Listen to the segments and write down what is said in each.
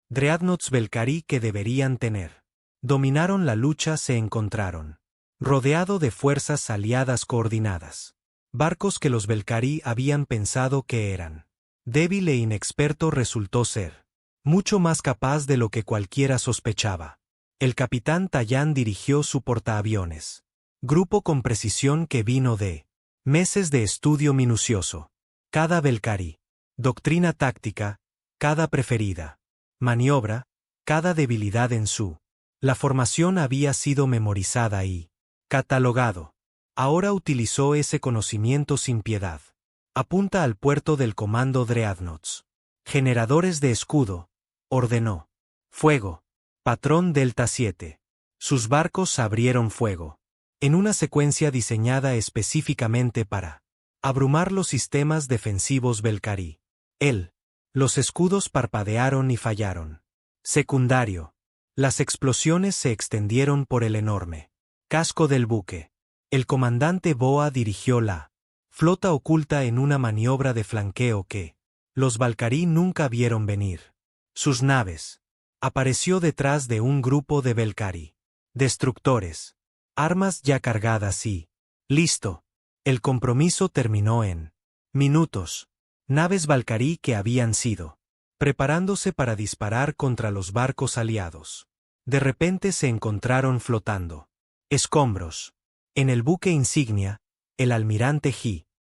Dreadnoughts Belcarí que deberían tener. Dominaron la lucha, se encontraron. Rodeado de fuerzas aliadas coordinadas. Barcos que los Belcarí habían pensado que eran. Débil e inexperto resultó ser. Mucho más capaz de lo que cualquiera sospechaba. El capitán Tallán dirigió su portaaviones. Grupo con precisión que vino de meses de estudio minucioso. Cada Belcarí. Doctrina táctica, cada preferida. Maniobra, cada debilidad en su. La formación había sido memorizada y catalogado. Ahora utilizó ese conocimiento sin piedad. Apunta al puerto del comando Dreadnoughts. Generadores de escudo, ordenó. Fuego. Patrón Delta 7. Sus barcos abrieron fuego. En una secuencia diseñada específicamente para abrumar los sistemas defensivos Belcarí. Los escudos parpadearon y fallaron. Secundario. Las explosiones se extendieron por el enorme casco del buque. El comandante Boa dirigió la flota oculta en una maniobra de flanqueo que los Belcarí nunca vieron venir. Sus naves. Apareció detrás de un grupo de Belcarí. Destructores. Armas ya cargadas y listo. El compromiso terminó en minutos. Naves Belcarí que habían sido preparándose para disparar contra los barcos aliados. De repente se encontraron flotando. Escombros. En el buque insignia, el almirante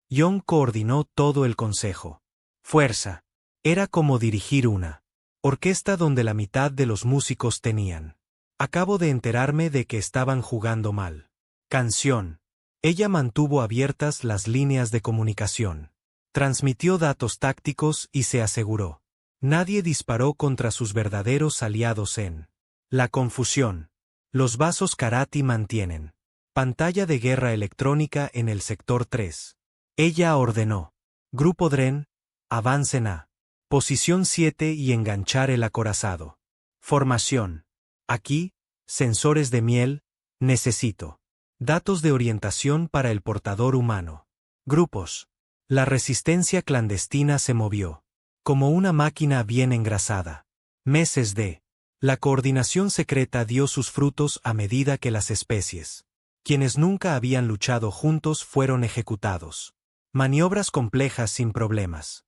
Young coordinó todo el consejo. Fuerza. Era como dirigir una orquesta donde la mitad de los músicos tenían. Acabo de enterarme de que estaban jugando mal. Canción. Ella mantuvo abiertas las líneas de comunicación. Transmitió datos tácticos y se aseguró. Nadie disparó contra sus verdaderos aliados en la confusión. Los vasos Karati mantienen. Pantalla de guerra electrónica en el sector 3. Ella ordenó. Grupo Dren, avancen a posición 7 y enganchar el acorazado. Formación. Aquí, sensores de miel, necesito. Datos de orientación para el portador humano. Grupos. La resistencia clandestina se movió. Como una máquina bien engrasada. Meses de. La coordinación secreta dio sus frutos a medida que las especies, quienes nunca habían luchado juntos, fueron ejecutados. Maniobras complejas sin problemas.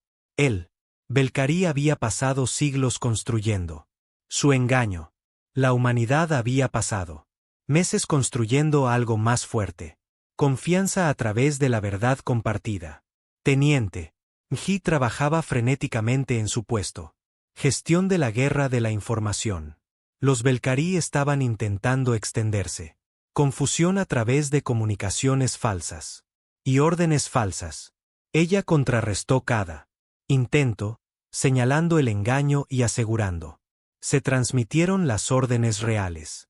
Belcarí había pasado siglos construyendo su engaño. La humanidad había pasado meses construyendo algo más fuerte. Confianza a través de la verdad compartida. Teniente Ji trabajaba frenéticamente en su puesto. Gestión de la guerra de la información. Los Belcarí estaban intentando extenderse. Confusión a través de comunicaciones falsas. Y órdenes falsas. Ella contrarrestó cada intento, señalando el engaño y asegurando. Se transmitieron las órdenes reales.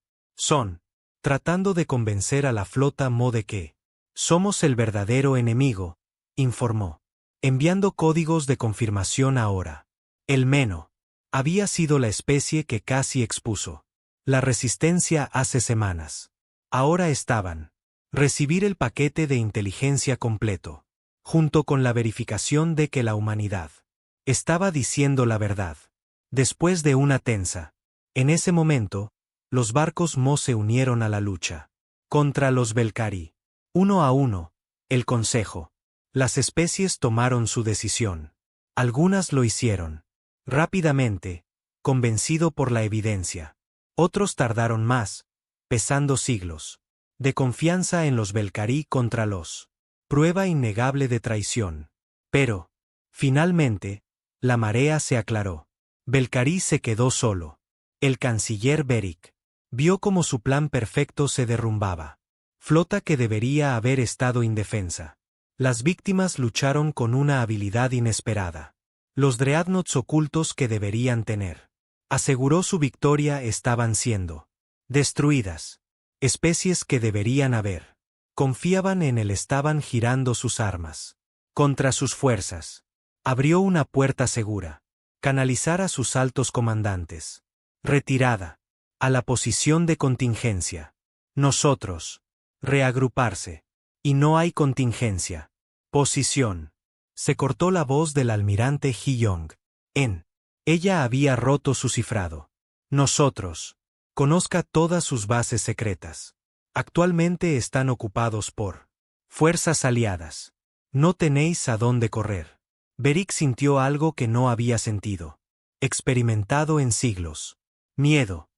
Tratando de convencer a la flota Mo de que somos el verdadero enemigo, informó. Enviando códigos de confirmación ahora. El Meno había sido la especie que casi expuso la resistencia hace semanas. Ahora estaban. Recibir el paquete de inteligencia completo, junto con la verificación de que la humanidad estaba diciendo la verdad. Después de una tensa. En ese momento, los barcos Mo se unieron a la lucha. Contra los Belcarí. 1 a 1, el consejo. Las especies tomaron su decisión. Algunas lo hicieron rápidamente, convencido por la evidencia. Otros tardaron más, pesando siglos. De confianza en los Belcarí contra los. Prueba innegable de traición. Pero, finalmente, la marea se aclaró. Belcarí se quedó solo. El canciller Beric vio cómo su plan perfecto se derrumbaba. Flota que debería haber estado indefensa. Las víctimas lucharon con una habilidad inesperada. Los Dreadnoughts ocultos que deberían tener. Aseguró su victoria estaban siendo destruidas. Especies que deberían haber. Confiaban en él, estaban girando sus armas. Contra sus fuerzas. Abrió una puerta segura. Canalizar a sus altos comandantes. Retirada. A la posición de contingencia. Nosotros. Reagruparse. Y no hay contingencia. Posición. Se cortó la voz del almirante Young. Ella había roto su cifrado. Nosotros. Conozca todas sus bases secretas. Actualmente están ocupados por fuerzas aliadas. No tenéis a dónde correr. Beric sintió algo que no había sentido. Experimentado en siglos. Miedo.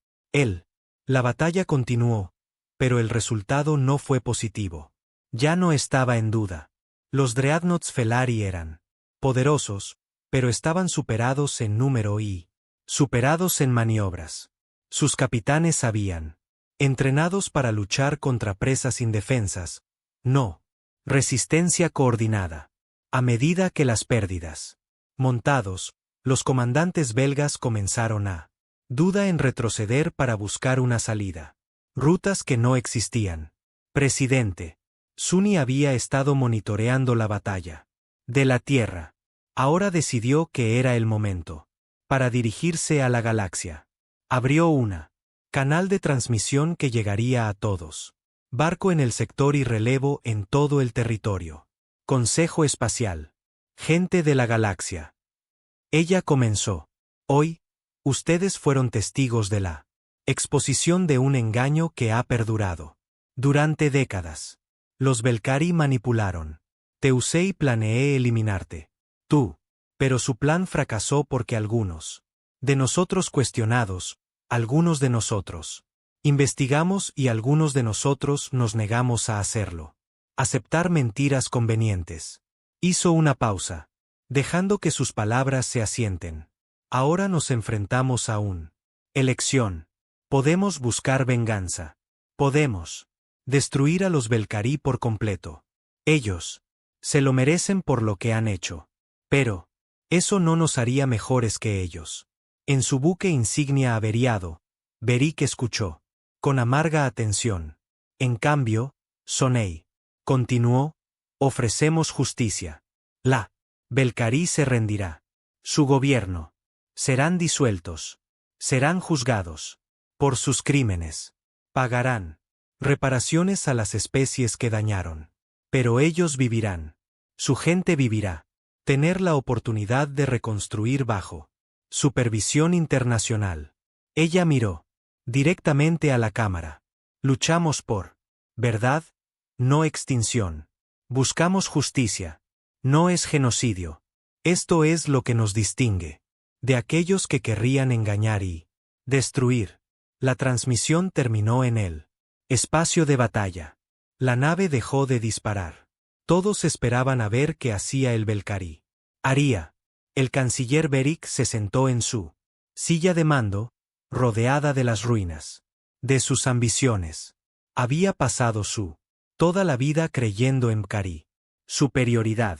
La batalla continuó, pero el resultado no fue positivo. Ya no estaba en duda. Los Dreadnoughts Felari eran poderosos, pero estaban superados en número y superados en maniobras. Sus capitanes sabían. Entrenados para luchar contra presas indefensas. No. Resistencia coordinada. A medida que las pérdidas. Montados, los comandantes belgas comenzaron a duda en retroceder para buscar una salida. Rutas que no existían. Presidente. Sunni había estado monitoreando la batalla. De la Tierra. Ahora decidió que era el momento. Para dirigirse a la galaxia. Abrió una canal de transmisión que llegaría a todos. Barco en el sector y relevo en todo el territorio. Consejo Espacial. Gente de la galaxia. Ella comenzó. Hoy, ustedes fueron testigos de la exposición de un engaño que ha perdurado durante décadas. Los Belcari manipularon. Te usé y planeé eliminarte. Tú. Pero su plan fracasó porque algunos de nosotros cuestionados, algunos de nosotros investigamos y algunos de nosotros nos negamos a hacerlo. Aceptar mentiras convenientes. Hizo una pausa, dejando que sus palabras se asienten. Ahora nos enfrentamos a una elección. Podemos buscar venganza. Podemos destruir a los Belcari por completo. Ellos se lo merecen por lo que han hecho. Pero eso no nos haría mejores que ellos. En su buque insignia averiado, Beric escuchó con amarga atención. En cambio, Sonei continuó, ofrecemos justicia. La Belcari se rendirá. Su gobierno. Serán disueltos. Serán juzgados. Por sus crímenes. Pagarán reparaciones a las especies que dañaron. Pero ellos vivirán. Su gente vivirá. Tener la oportunidad de reconstruir bajo supervisión internacional. Ella miró directamente a la cámara. Luchamos por verdad, no extinción. Buscamos justicia. No es genocidio. Esto es lo que nos distingue de aquellos que querrían engañar y destruir. La transmisión terminó en el espacio de batalla. La nave dejó de disparar. Todos esperaban a ver qué hacía el Belcari. Haría. El canciller Beric se sentó en su silla de mando, rodeada de las ruinas de sus ambiciones. Había pasado toda la vida creyendo en Belcari. Superioridad.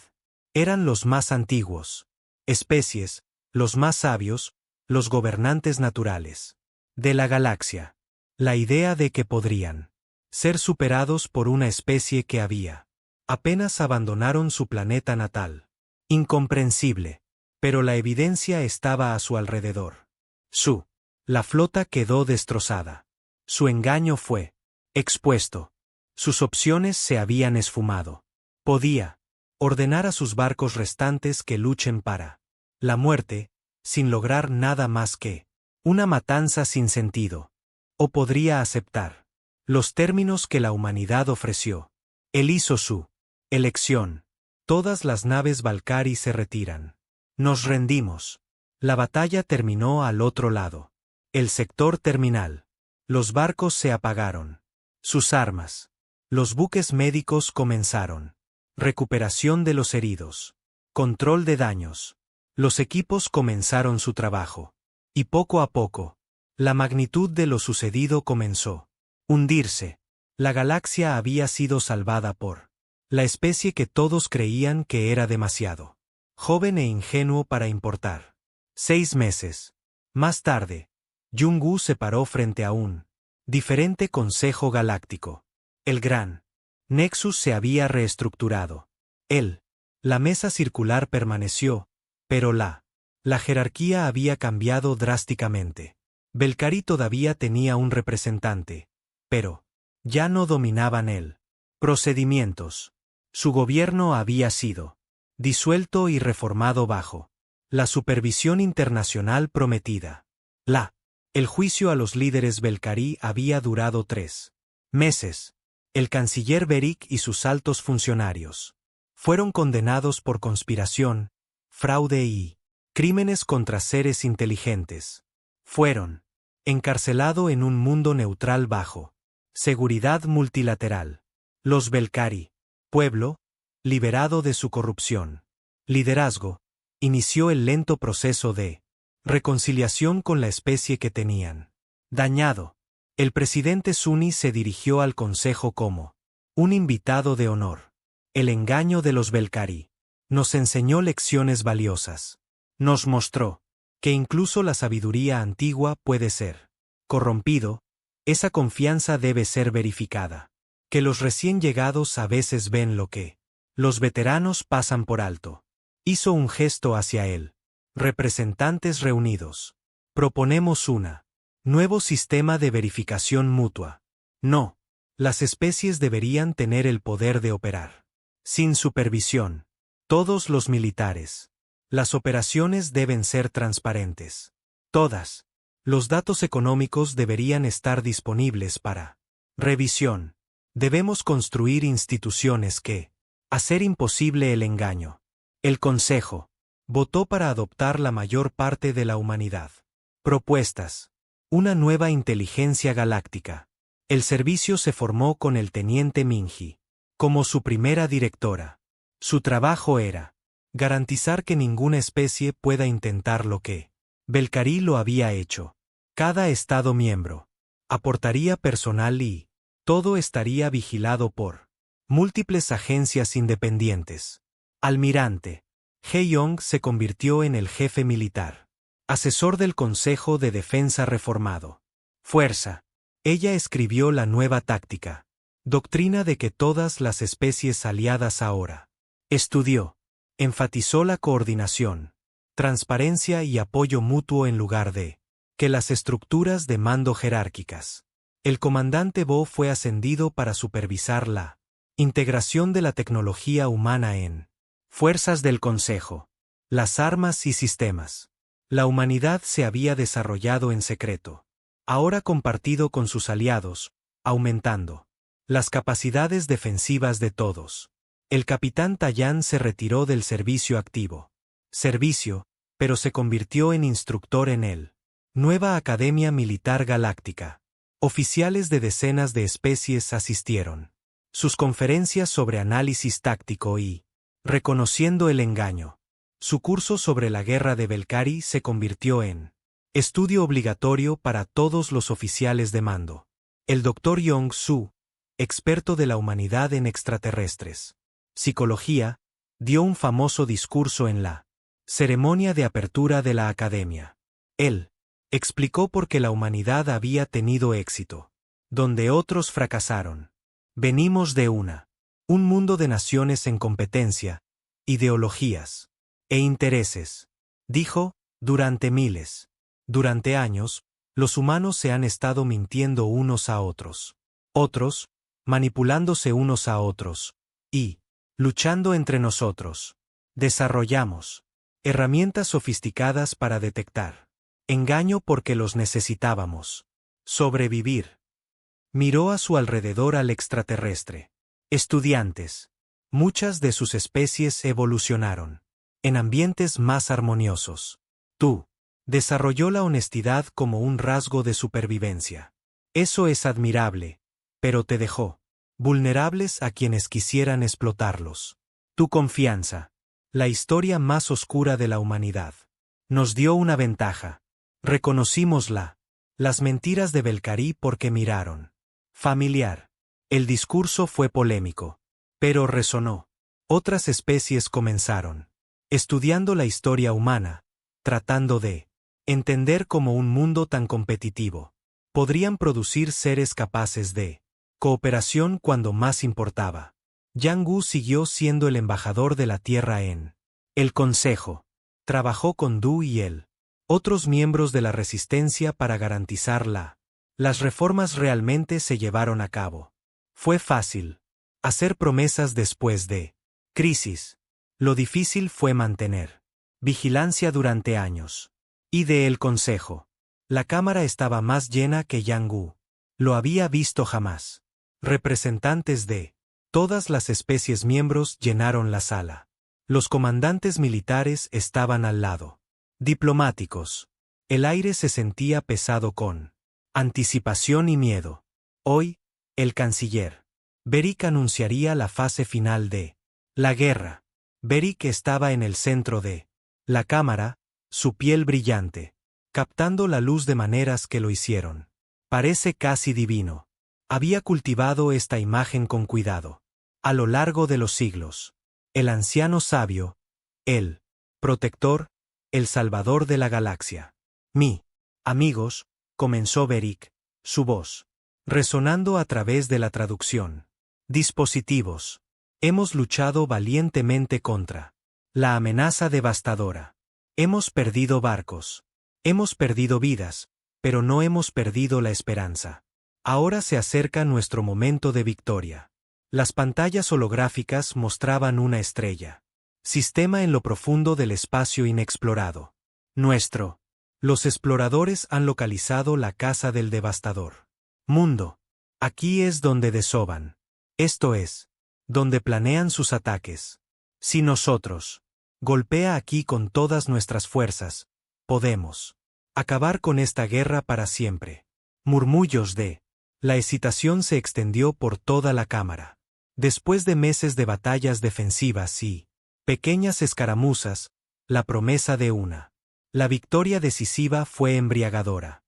Eran los más antiguos especies, los más sabios, los gobernantes naturales de la galaxia. La idea de que podrían ser superados por una especie que había apenas abandonaron su planeta natal. Incomprensible. Pero la evidencia estaba a su alrededor. La flota quedó destrozada. Su engaño fue expuesto. Sus opciones se habían esfumado. Podía ordenar a sus barcos restantes que luchen para la muerte, sin lograr nada más que una matanza sin sentido. O podría aceptar los términos que la humanidad ofreció. Él hizo su elección. Todas las naves Belcari se retiran. Nos rendimos. La batalla terminó al otro lado. El sector terminal. Los barcos se apagaron. Sus armas. Los buques médicos comenzaron. Recuperación de los heridos. Control de daños. Los equipos comenzaron su trabajo. Y poco a poco, la magnitud de lo sucedido comenzó a hundirse. La galaxia había sido salvada por la especie que todos creían que era demasiado joven e ingenuo para importar. 6 meses más tarde, Jung-Woo se paró frente a un diferente consejo galáctico. El gran Nexus se había reestructurado. La mesa circular permaneció, pero la jerarquía había cambiado drásticamente. Belcari todavía tenía un representante, pero ya no dominaban el procedimientos. Su gobierno había sido disuelto y reformado bajo La supervisión internacional prometida. El juicio a los líderes Belcarí había durado 3 meses. El canciller Beric y sus altos funcionarios fueron condenados por conspiración, fraude y crímenes contra seres inteligentes. Fueron encarcelado en un mundo neutral bajo seguridad multilateral. Los Belcarí, pueblo, liberado de su corrupción, liderazgo, inició el lento proceso de reconciliación con la especie que tenían dañado. El presidente Suni se dirigió al consejo como un invitado de honor. El engaño de los Belcarí nos enseñó lecciones valiosas. Nos mostró que incluso la sabiduría antigua puede ser corrompido. Esa confianza debe ser verificada. Que los recién llegados a veces ven lo que los veteranos pasan por alto. Hizo un gesto hacia él. Representantes reunidos. Proponemos nuevo sistema de verificación mutua. No. Las especies deberían tener el poder de operar sin supervisión. Todos los militares. Las operaciones deben ser transparentes. Todas. Los datos económicos deberían estar disponibles para revisión. Debemos construir instituciones que hacer imposible el engaño. El Consejo votó para adoptar la mayor parte de la humanidad. Propuestas. Una nueva inteligencia galáctica. El servicio se formó con el teniente Minji como su primera directora. Su trabajo era garantizar que ninguna especie pueda intentar lo que Belcarí lo había hecho. Cada Estado miembro aportaría personal y todo estaría vigilado por múltiples agencias independientes. Almirante He-yong se convirtió en el jefe militar, asesor del Consejo de Defensa reformado. Fuerza. Ella escribió la nueva táctica. Doctrina de que todas las especies aliadas ahora. Estudió. Enfatizó la coordinación, transparencia y apoyo mutuo en lugar de que las estructuras de mando jerárquicas. El comandante Bo fue ascendido para supervisar la integración de la tecnología humana en fuerzas del Consejo, las armas y sistemas. La humanidad se había desarrollado en secreto, ahora compartido con sus aliados, aumentando las capacidades defensivas de todos. El capitán Tayan se retiró del servicio activo. Pero se convirtió en instructor en el Nueva Academia Militar Galáctica. Oficiales de decenas de especies asistieron. Sus conferencias sobre análisis táctico y reconociendo el engaño. Su curso sobre la guerra de Belcarí se convirtió en estudio obligatorio para todos los oficiales de mando. El Dr. Yong-su, experto de la humanidad en extraterrestres, psicología, dio un famoso discurso en la ceremonia de apertura de la academia. Él explicó por qué la humanidad había tenido éxito, donde otros fracasaron. Venimos de un mundo de naciones en competencia, ideologías e intereses. Dijo, durante años, los humanos se han estado mintiendo unos a otros. Otros, manipulándose unos a otros, y luchando entre nosotros. Desarrollamos herramientas sofisticadas para detectar engaño porque los necesitábamos sobrevivir. Miró a su alrededor al extraterrestre. Estudiantes. Muchas de sus especies evolucionaron en ambientes más armoniosos. Tú. Desarrolló la honestidad como un rasgo de supervivencia. Eso es admirable, pero te dejó vulnerables a quienes quisieran explotarlos. Tu confianza. La historia más oscura de la humanidad. Nos dio una ventaja. Reconocímosla. Las mentiras de Belcarí porque miraron familiar. El discurso fue polémico, pero resonó. Otras especies comenzaron estudiando la historia humana, tratando de entender cómo un mundo tan competitivo podrían producir seres capaces de cooperación cuando más importaba. Yang Wu siguió siendo el embajador de la Tierra en el Consejo. Trabajó con Du y él, otros miembros de la Resistencia para garantizar las reformas realmente se llevaron a cabo. Fue fácil hacer promesas después de crisis. Lo difícil fue mantener Vigilancia durante años. Y de el consejo. La cámara estaba más llena que Yang Gu. Lo había visto jamás. Representantes de todas las especies miembros llenaron la sala. Los comandantes militares estaban al lado. Diplomáticos. El aire se sentía pesado con anticipación y miedo. Hoy, el canciller Beric anunciaría la fase final de la guerra. Beric estaba en el centro de la cámara, su piel brillante, captando la luz de maneras que lo hicieron. Parece casi divino. Había cultivado esta imagen con cuidado. A lo largo de los siglos. El anciano sabio, el protector, el salvador de la galaxia. Amigos, comenzó Beric, su voz resonando a través de la traducción. Dispositivos. Hemos luchado valientemente contra la amenaza devastadora. Hemos perdido barcos. Hemos perdido vidas, pero no hemos perdido la esperanza. Ahora se acerca nuestro momento de victoria. Las pantallas holográficas mostraban una estrella. Sistema en lo profundo del espacio inexplorado. Los exploradores han localizado la casa del devastador. Mundo. Aquí es donde desoban. Esto es, donde planean sus ataques. Si nosotros golpea aquí con todas nuestras fuerzas, podemos acabar con esta guerra para siempre. Murmullos de la excitación se extendió por toda la cámara. Después de meses de batallas defensivas y pequeñas escaramuzas, la promesa de la victoria decisiva fue embriagadora.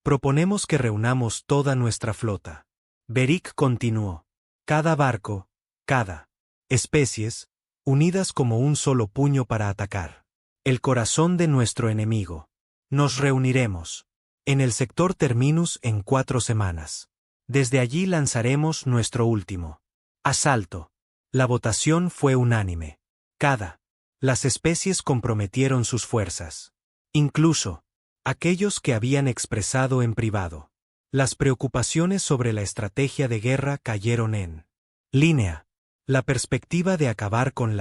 Proponemos que reunamos toda nuestra flota. Beric continuó. Cada barco, cada especies, unidas como un solo puño para atacar el corazón de nuestro enemigo. Nos reuniremos en el sector Terminus en 4 semanas. Desde allí lanzaremos nuestro último asalto. La votación fue unánime. Las especies comprometieron sus fuerzas. Incluso aquellos que habían expresado en privado las preocupaciones sobre la estrategia de guerra cayeron en línea. La perspectiva de acabar con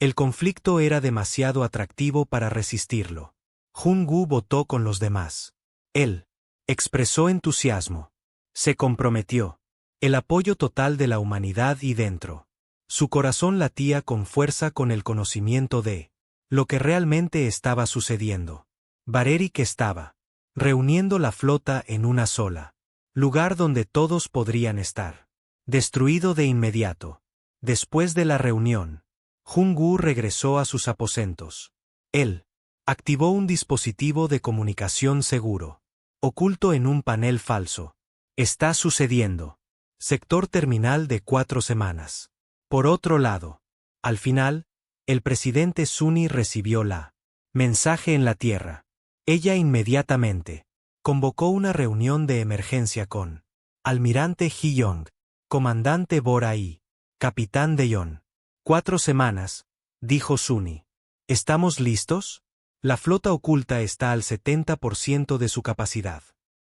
el conflicto era demasiado atractivo para resistirlo. Jun-Gu votó con los demás. Él expresó entusiasmo. Se comprometió. El apoyo total de la humanidad y dentro. Su corazón latía con fuerza con el conocimiento de lo que realmente estaba sucediendo. Beric estaba reuniendo la flota en una sola lugar donde todos podrían estar. Destruido de inmediato. Después de la reunión, Jun-Gu regresó a sus aposentos. Él activó un dispositivo de comunicación seguro, oculto en un panel falso. Está sucediendo. Sector terminal de 4 semanas. Por otro lado, al final, el presidente Suni recibió la mensaje en la Tierra. Ella inmediatamente convocó una reunión de emergencia con Almirante Hee-Yong, Comandante Bora y Capitán Deyon. 4 semanas, dijo Suni. ¿Estamos listos? La flota oculta está al 70% de su capacidad.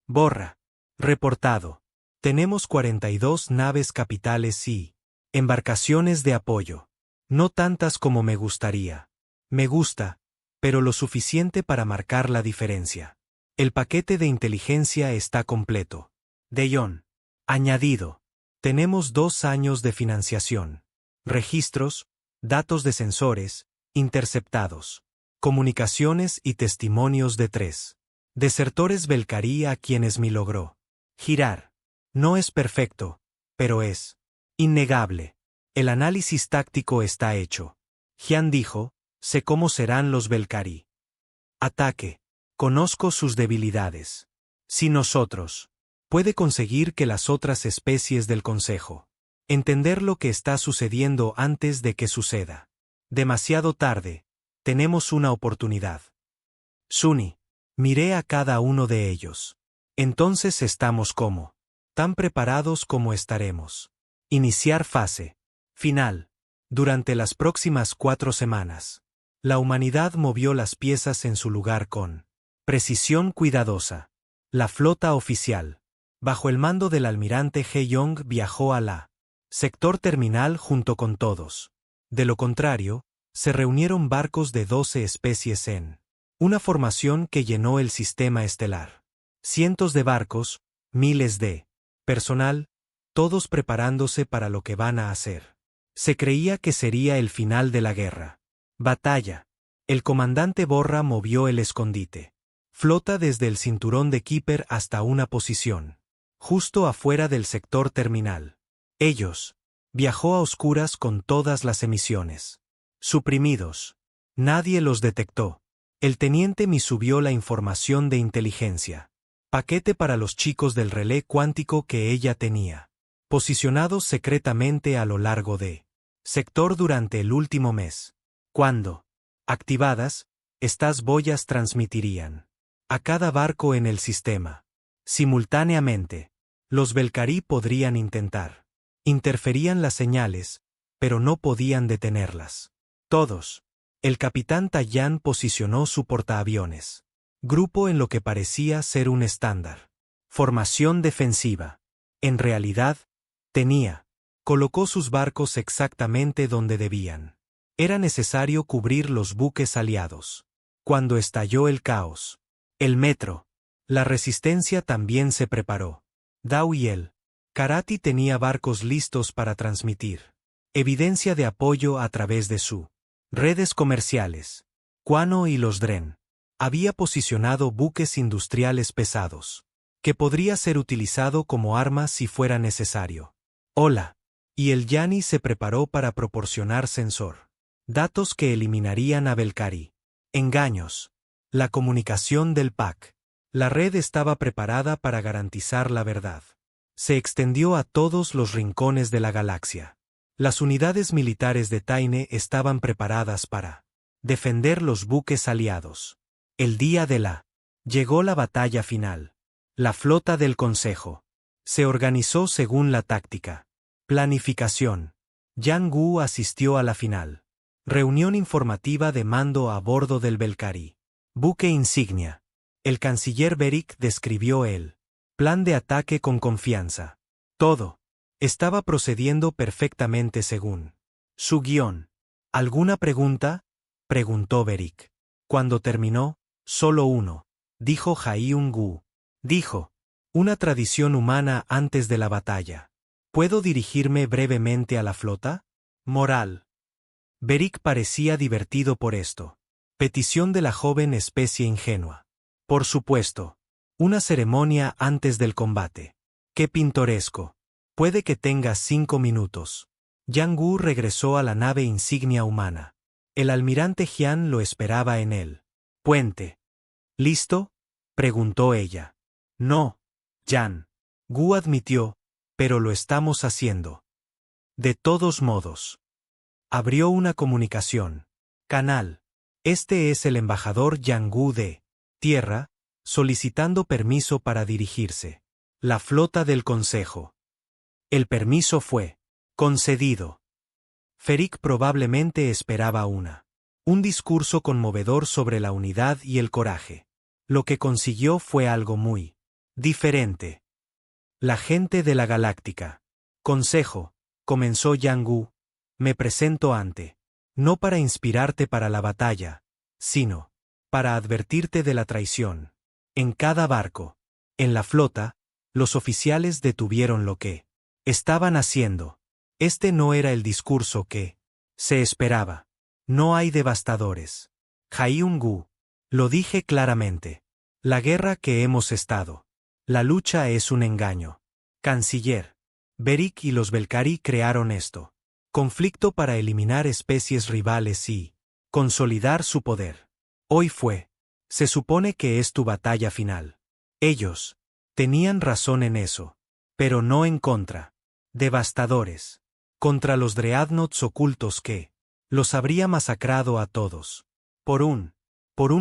Borra. Reportado. Tenemos 42 naves capitales y embarcaciones de apoyo. No tantas como me gustaría. Me gusta, pero lo suficiente para marcar la diferencia. El paquete de inteligencia está completo. Deyon. Añadido. Tenemos 2 años de financiación. Registros, datos de sensores, interceptados. Comunicaciones y testimonios de 3 desertores Belcarí a quienes me logró girar. No es perfecto, pero es innegable. El análisis táctico está hecho. Jian dijo, sé cómo serán los Belcarí. Ataque. Conozco sus debilidades. Si nosotros puede conseguir que las otras especies del Consejo entender lo que está sucediendo antes de que suceda. Demasiado tarde. Tenemos una oportunidad. Suni. Miré a cada uno de ellos. Entonces estamos como tan preparados como estaremos. Iniciar fase final. Durante las próximas 4 semanas, la humanidad movió las piezas en su lugar con precisión cuidadosa. La flota oficial, bajo el mando del almirante Hee-Yong, viajó a la sector terminal junto con todos. De lo contrario, se reunieron barcos de 12 especies en una formación que llenó el sistema estelar. Cientos de barcos, miles de personal, todos preparándose para lo que van a hacer. Se creía que sería el final de la guerra. Batalla. El comandante Borra movió el escondite. Flota desde el cinturón de Keeper hasta una posición justo afuera del sector terminal. Ellos. Viajó a oscuras con todas las emisiones suprimidos. Nadie los detectó. El teniente Mi subió la información de inteligencia. Paquete para los chicos del relé cuántico que ella tenía. Posicionados secretamente a lo largo de sector durante el último mes. Cuando activadas, estas boyas transmitirían a cada barco en el sistema. Simultáneamente, los Belcarí podrían intentar. Interferían las señales, pero no podían detenerlas. Todos. El capitán Tallán posicionó su portaaviones. Grupo en lo que parecía ser un estándar. Formación defensiva. En realidad, colocó sus barcos exactamente donde debían. Era necesario cubrir los buques aliados. Cuando estalló el caos. El metro. La resistencia también se preparó. Dao y él. Karati tenía barcos listos para transmitir evidencia de apoyo a través de su redes comerciales. Quano y los Dren. Había posicionado buques industriales pesados, que podría ser utilizado como arma si fuera necesario. Hola. Y el Yani se preparó para proporcionar sensor. Datos que eliminarían a Belcarí. Engaños. La comunicación del PAC. La red estaba preparada para garantizar la verdad. Se extendió a todos los rincones de la galaxia. Las unidades militares de Taine estaban preparadas para defender los buques aliados. El día de llegó la batalla final. La flota del Consejo se organizó según la táctica. Planificación. Yang Gu asistió a la final. Reunión informativa de mando a bordo del Belcarí. Buque insignia. El canciller Beric describió el plan de ataque con confianza. Todo estaba procediendo perfectamente según su guión. ¿Alguna pregunta?, preguntó Beric. Cuando terminó, solo uno, dijo Jaiun-gu. Dijo, una tradición humana antes de la batalla. ¿Puedo dirigirme brevemente a la flota? Moral. Beric parecía divertido por esto. Petición de la joven especie ingenua. Por supuesto. Una ceremonia antes del combate. ¡Qué pintoresco! Puede que tengas 5 minutos. Yang Gu regresó a la nave insignia humana. El almirante Jian lo esperaba en el puente. ¿Listo?, preguntó ella. No, Yan. Gu admitió, pero lo estamos haciendo. De todos modos. Abrió una comunicación. Canal. Este es el embajador Yang Gu de Tierra, solicitando permiso para dirigirse. La flota del Consejo. El permiso fue concedido. Ferik probablemente esperaba un discurso conmovedor sobre la unidad y el coraje. Lo que consiguió fue algo muy diferente. La gente de la Galáctica. Consejo, comenzó Yang Gu, me presento ante. No para inspirarte para la batalla, sino para advertirte de la traición. En cada barco, en la flota, los oficiales detuvieron lo que estaban haciendo. Este no era el discurso que se esperaba. No hay devastadores. Jaiun-gu. Lo dije claramente. La guerra que hemos estado. La lucha es un engaño. Canciller. Beric y los Belcarí crearon esto. Conflicto para eliminar especies rivales y consolidar su poder. Hoy fue. Se supone que es tu batalla final. Ellos tenían razón en eso. Pero no en contra. Devastadores. Contra los dreadnoughts ocultos que los habría masacrado a todos. Por un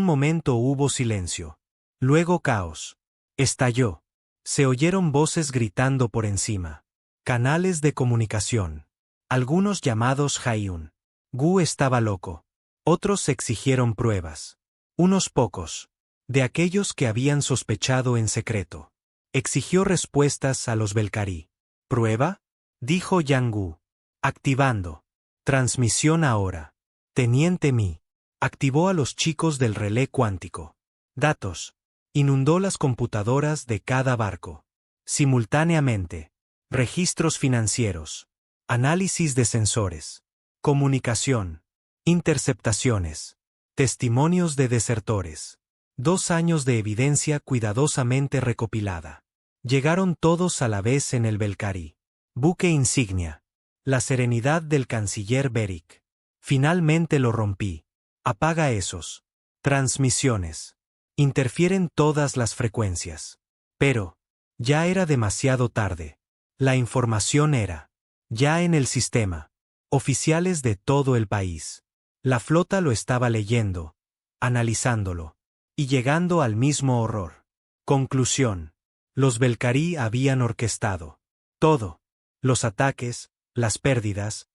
momento hubo silencio. Luego caos. Estalló. Se oyeron voces gritando por encima. Canales de comunicación. Algunos llamados Jaiun. Gu estaba loco. Otros exigieron pruebas. Unos pocos, de aquellos que habían sospechado en secreto, exigió respuestas a los Belcarí. ¿Prueba?, dijo Yang Gu. Activando. Transmisión ahora. Teniente Mi. Activó a los chicos del relé cuántico. Datos. Inundó las computadoras de cada barco. Simultáneamente. Registros financieros. Análisis de sensores. Comunicación. Interceptaciones. Testimonios de desertores. 2 años de evidencia cuidadosamente recopilada. Llegaron todos a la vez en el Belcarí. Buque insignia. La serenidad del canciller Beric. Finalmente lo rompí. Apaga esos. Transmisiones. Interfieren todas las frecuencias. Pero, ya era demasiado tarde. La información era, ya en el sistema. Oficiales de todo el país. La flota lo estaba leyendo, analizándolo, y llegando al mismo horror. Conclusión. Los Belcarí habían orquestado todo. Los ataques, las pérdidas,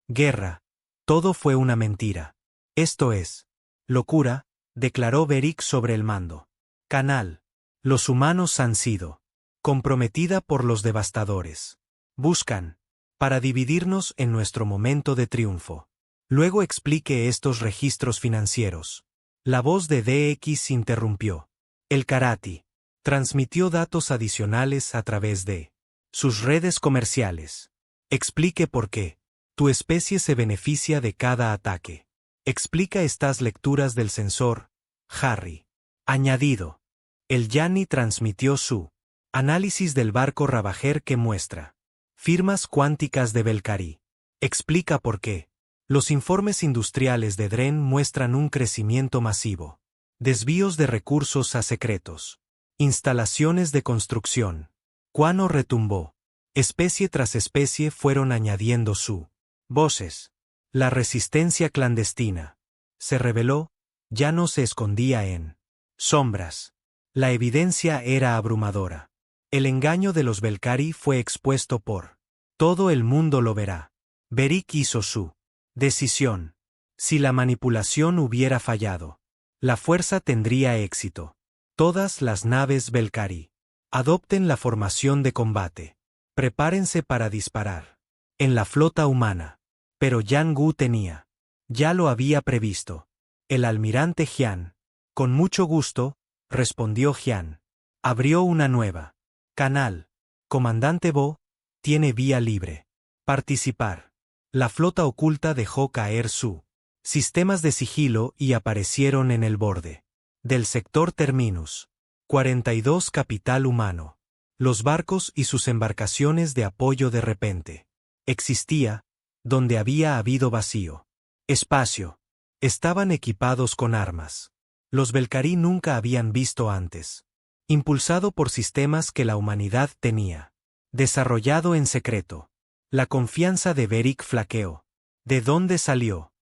guerra. Todo fue una mentira. Esto es locura, declaró Beric sobre el mando. Canal. Los humanos han sido comprometida por los devastadores. Buscan para dividirnos en nuestro momento de triunfo. Luego explique estos registros financieros. La voz de DX interrumpió. El Karati transmitió datos adicionales a través de sus redes comerciales. Explique por qué tu especie se beneficia de cada ataque. Explica estas lecturas del sensor, Harry. Añadido. El Yanni transmitió su análisis del barco Ravager que muestra firmas cuánticas de Belcarí. Explica por qué los informes industriales de Dren muestran un crecimiento masivo. Desvíos de recursos a secretos. Instalaciones de construcción. Cuano retumbó. Especie tras especie fueron añadiendo su voces. La resistencia clandestina se reveló, ya no se escondía en sombras. La evidencia era abrumadora. El engaño de los Belcarí fue expuesto por todo el mundo lo verá. Beric hizo su decisión. Si la manipulación hubiera fallado, la fuerza tendría éxito. Todas las naves Belcarí adopten la formación de combate. Prepárense para disparar. En la flota humana. Pero Yang Gu tenía. Ya lo había previsto. El almirante Jian. Con mucho gusto, respondió Jian. Abrió una nueva canal. Comandante Bo, tiene vía libre. Participar. La flota oculta dejó caer su sistemas de sigilo y aparecieron en el borde del sector Terminus. 42 capital humano. Los barcos y sus embarcaciones de apoyo de repente. Existía, donde había habido vacío. Espacio. Estaban equipados con armas. Los Belcarí nunca habían visto antes. Impulsado por sistemas que la humanidad tenía. Desarrollado en secreto. La confianza de Beric flaqueó. ¿De dónde salió?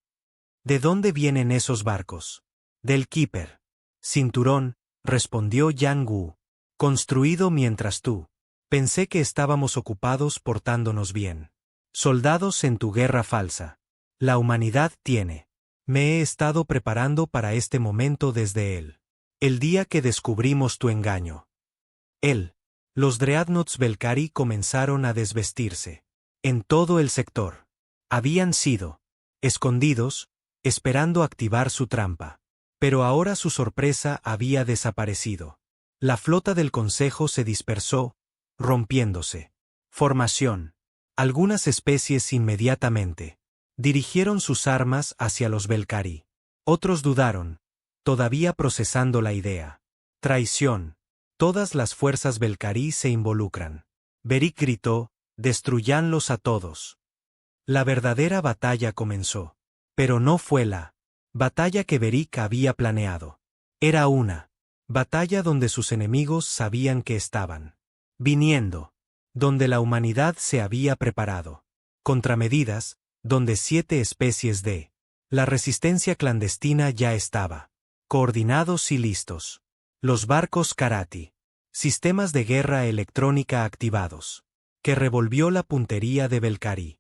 ¿De dónde vienen esos barcos? Del Keeper. Cinturón, respondió Yang Gu. Construido mientras tú. Pensé que estábamos ocupados portándonos bien. Soldados en tu guerra falsa. La humanidad tiene. Me he estado preparando para este momento desde el día que descubrimos tu engaño. Los Dreadnoughts Belcarí comenzaron a desvestirse. En todo el sector. Habían sido escondidos, esperando activar su trampa. Pero ahora su sorpresa había desaparecido. La flota del Consejo se dispersó, rompiéndose. Formación. Algunas especies inmediatamente dirigieron sus armas hacia los Belcarí. Otros dudaron, todavía procesando la idea. Traición. Todas las fuerzas Belcarí se involucran. Beric gritó, destruyanlos a todos. La verdadera batalla comenzó. Pero no fue la batalla que Beric había planeado. Era una batalla donde sus enemigos sabían que estaban viniendo. Donde la humanidad se había preparado. Contramedidas, donde 7 especies de la resistencia clandestina ya estaba. Coordinados y listos. Los barcos Karati. Sistemas de guerra electrónica activados. Que revolvió la puntería de Belcarí.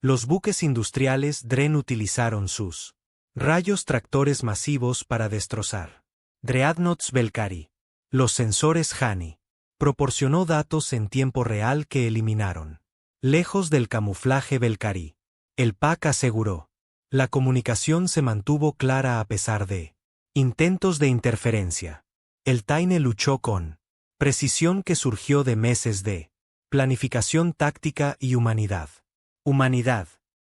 Los buques industriales Dren utilizaron sus rayos tractores masivos para destrozar Dreadnoughts Belcarí. Los sensores Hani. Proporcionó datos en tiempo real que eliminaron. Lejos del camuflaje Belcarí. El PAC aseguró. La comunicación se mantuvo clara a pesar de intentos de interferencia. El Taine luchó con precisión que surgió de meses de planificación táctica y humanidad. Humanidad.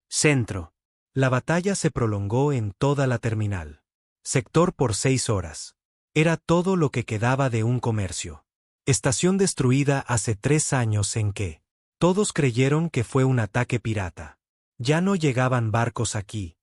Centro. La batalla se prolongó en toda la terminal. Sector por 6 horas. Era todo lo que quedaba de un comercio. Estación destruida hace 3 años en que todos creyeron que fue un ataque pirata. Ya no llegaban barcos aquí.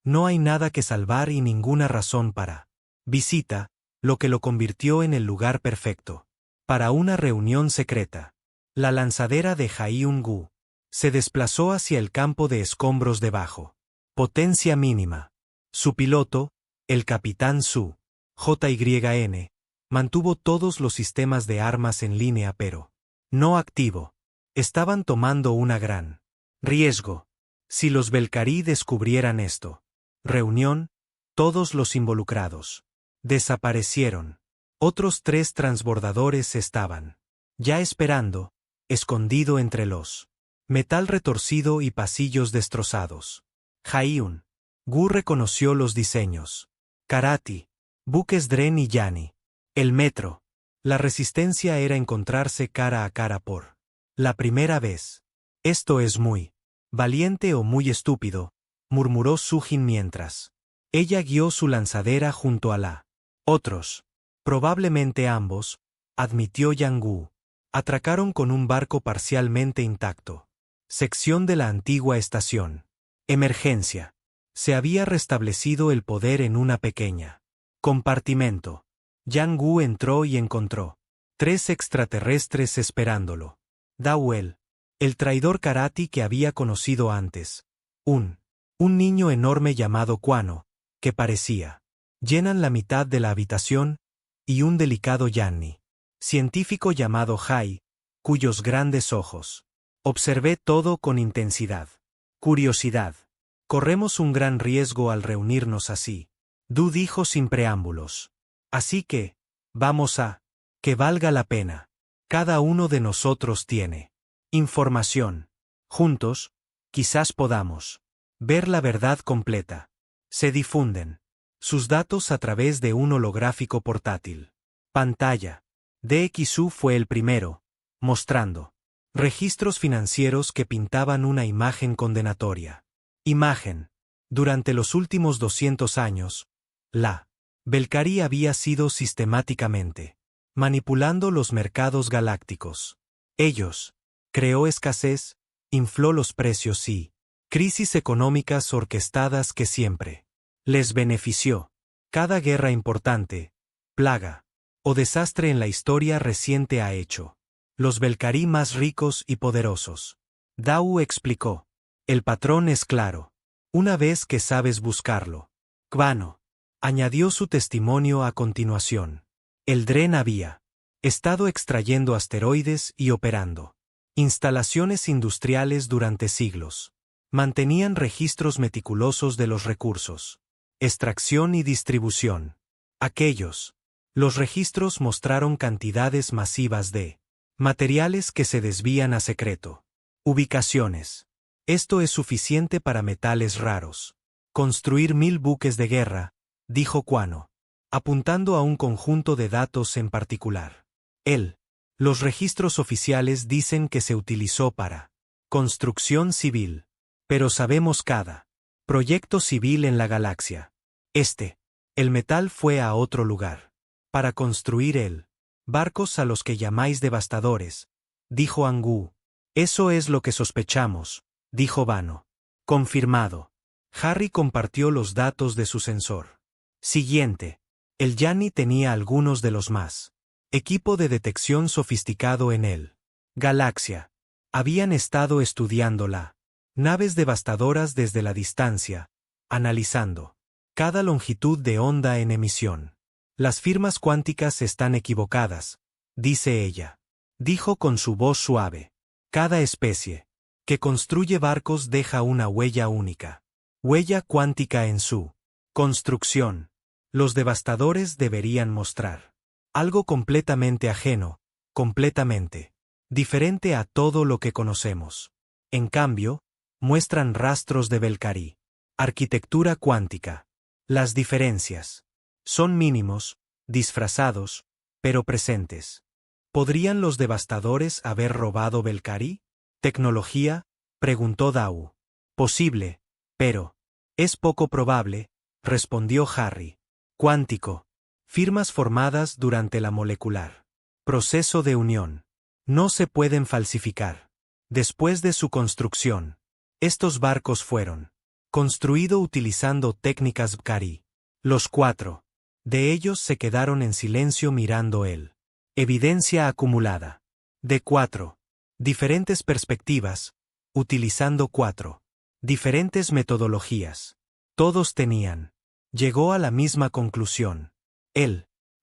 No hay nada que salvar y ninguna razón para visita, lo que lo convirtió en el lugar perfecto para una reunión secreta. La lanzadera de Haiun-gu se desplazó hacia el campo de escombros debajo. Potencia mínima. Su piloto, el capitán Su, JYN, mantuvo todos los sistemas de armas en línea pero no activo. Estaban tomando una gran riesgo. Si los Belcarí descubrieran esto. Reunión, todos los involucrados desaparecieron. Otros 3 transbordadores estaban ya esperando, escondido entre los metal retorcido y pasillos destrozados. Haiun-gu reconoció los diseños. Karati, buques Dren y Yani. El metro. La resistencia era encontrarse cara a cara por la primera vez. Esto es muy valiente o muy estúpido, murmuró Sujin mientras ella guió su lanzadera junto a la otros. Probablemente ambos, admitió Yang-gu, atracaron con un barco parcialmente intacto. Sección de la antigua estación. Emergencia. Se había restablecido el poder en una pequeña compartimento. Yang-gu entró y encontró 3 extraterrestres esperándolo. Dawel, el traidor Karati que había conocido antes. Un niño enorme llamado Kwano, que parecía llenan la mitad de la habitación, y un delicado Yanni, científico llamado Hai, cuyos grandes ojos. Observé todo con intensidad. Curiosidad. Corremos un gran riesgo al reunirnos así. Du dijo sin preámbulos. Así que, vamos a que valga la pena. Cada uno de nosotros tiene información. Juntos, quizás podamos ver la verdad completa. Se difunden sus datos a través de un holográfico portátil. Pantalla. DXU fue el primero, mostrando registros financieros que pintaban una imagen condenatoria. Imagen. Durante los últimos 200 años, la Belcarí había sido sistemáticamente manipulando los mercados galácticos. Ellos creó escasez, infló los precios y crisis económicas orquestadas que siempre les benefició. Cada guerra importante, plaga o desastre en la historia reciente ha hecho los Belcarí más ricos y poderosos. Dau explicó. El patrón es claro. Una vez que sabes buscarlo. Kwano añadió su testimonio a continuación. El Dren había estado extrayendo asteroides y operando instalaciones industriales durante siglos. Mantenían registros meticulosos de los recursos. Extracción y distribución. Los registros mostraron cantidades masivas de materiales que se desvían a secreto. Ubicaciones. Esto es suficiente para metales raros. Construir 1000 buques de guerra, dijo Kwano, apuntando a un conjunto de datos en particular. Los registros oficiales dicen que se utilizó para construcción civil. Pero sabemos cada proyecto civil en la galaxia. El metal fue a otro lugar. Para construir barcos a los que llamáis devastadores, dijo Angu. Eso es lo que sospechamos, dijo Vano. Confirmado. Harry compartió los datos de su sensor. Siguiente. El Yanni tenía algunos de los más equipo de detección sofisticado en galaxia. Habían estado estudiándola. Naves devastadoras desde la distancia, analizando cada longitud de onda en emisión. Las firmas cuánticas están equivocadas, dice ella. Dijo con su voz suave. Cada especie que construye barcos deja una huella única. Huella cuántica en su construcción. Los devastadores deberían mostrar algo completamente ajeno, completamente diferente a todo lo que conocemos. En cambio, muestran rastros de Belcarí. Arquitectura cuántica. Las diferencias. Son mínimos, disfrazados, pero presentes. ¿Podrían los devastadores haber robado Belcari? ¿Tecnología? Preguntó Dau. Posible, pero es poco probable, respondió Harry. Cuántico. Firmas formadas durante la molecular. Proceso de unión. No se pueden falsificar. Después de su construcción, estos barcos fueron construidos utilizando técnicas Belcari. Los 4 de ellos se quedaron en silencio mirando él. Evidencia acumulada. De 4 diferentes perspectivas, utilizando 4 diferentes metodologías. Todos tenían. Llegó a la misma conclusión.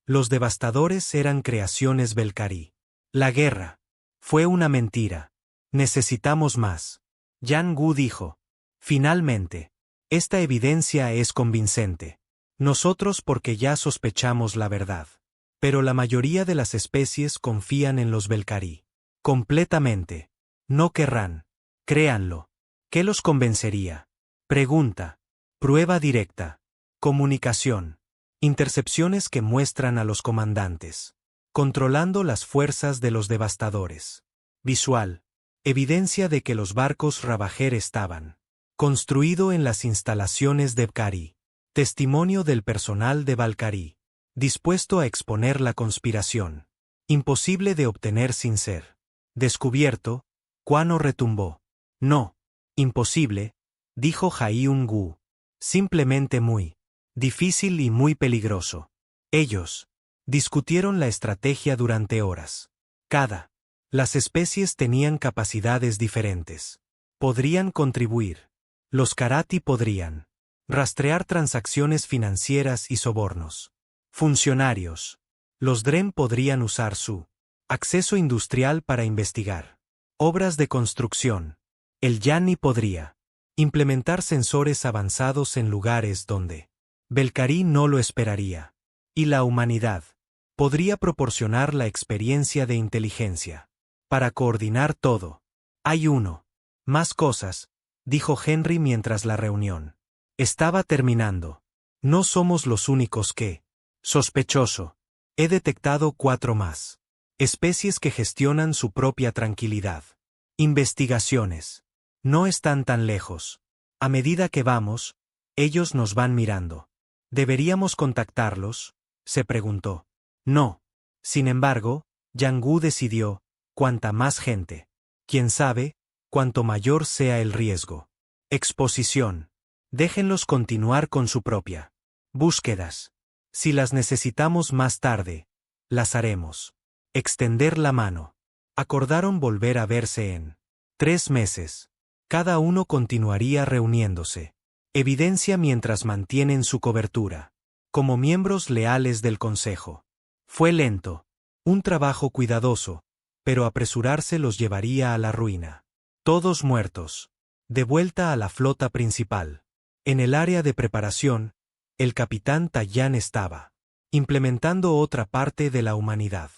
Los devastadores eran creaciones Belcari. La guerra fue una mentira. Necesitamos más. Yang Gu dijo. Finalmente, esta evidencia es convincente. Nosotros porque ya sospechamos la verdad. Pero la mayoría de las especies confían en los Belcari. Completamente. No querrán. Créanlo. ¿Qué los convencería? Pregunta. Prueba directa. Comunicación. Intercepciones que muestran a los comandantes controlando las fuerzas de los devastadores. Visual. Evidencia de que los barcos Ravager estaban construido en las instalaciones de Belcari. Testimonio del personal de Belcari. Dispuesto a exponer la conspiración. Imposible de obtener sin ser descubierto. Quano retumbó. No. Imposible, dijo Jae-un-gu. Simplemente muy difícil y muy peligroso. Ellos discutieron la estrategia durante horas. Las especies tenían capacidades diferentes. Podrían contribuir. Los Karati podrían rastrear transacciones financieras y sobornos. Funcionarios. Los Drem podrían usar su acceso industrial para investigar obras de construcción. El Yani podría implementar sensores avanzados en lugares donde Belcari no lo esperaría. Y la humanidad podría proporcionar la experiencia de inteligencia para coordinar todo. Hay más cosas, dijo Henry mientras la reunión estaba terminando. No somos los únicos que. Sospechoso. He detectado 4 más. Especies que gestionan su propia tranquilidad. Investigaciones. No están tan lejos. A medida que vamos, ellos nos van mirando. ¿Deberíamos contactarlos? Se preguntó. No. Sin embargo, Yang Gu decidió, cuanta más gente. Quién sabe, cuanto mayor sea el riesgo. Exposición. Déjenlos continuar con su propia búsquedas. Si las necesitamos más tarde, las haremos. Extender la mano. Acordaron volver a verse en 3 meses. Cada uno continuaría reuniéndose. Evidencia mientras mantienen su cobertura. Como miembros leales del Consejo. Fue lento. Un trabajo cuidadoso, pero apresurarse los llevaría a la ruina. Todos muertos. De vuelta a la flota principal. En el área de preparación, el capitán Tayan estaba implementando otra parte de la humanidad.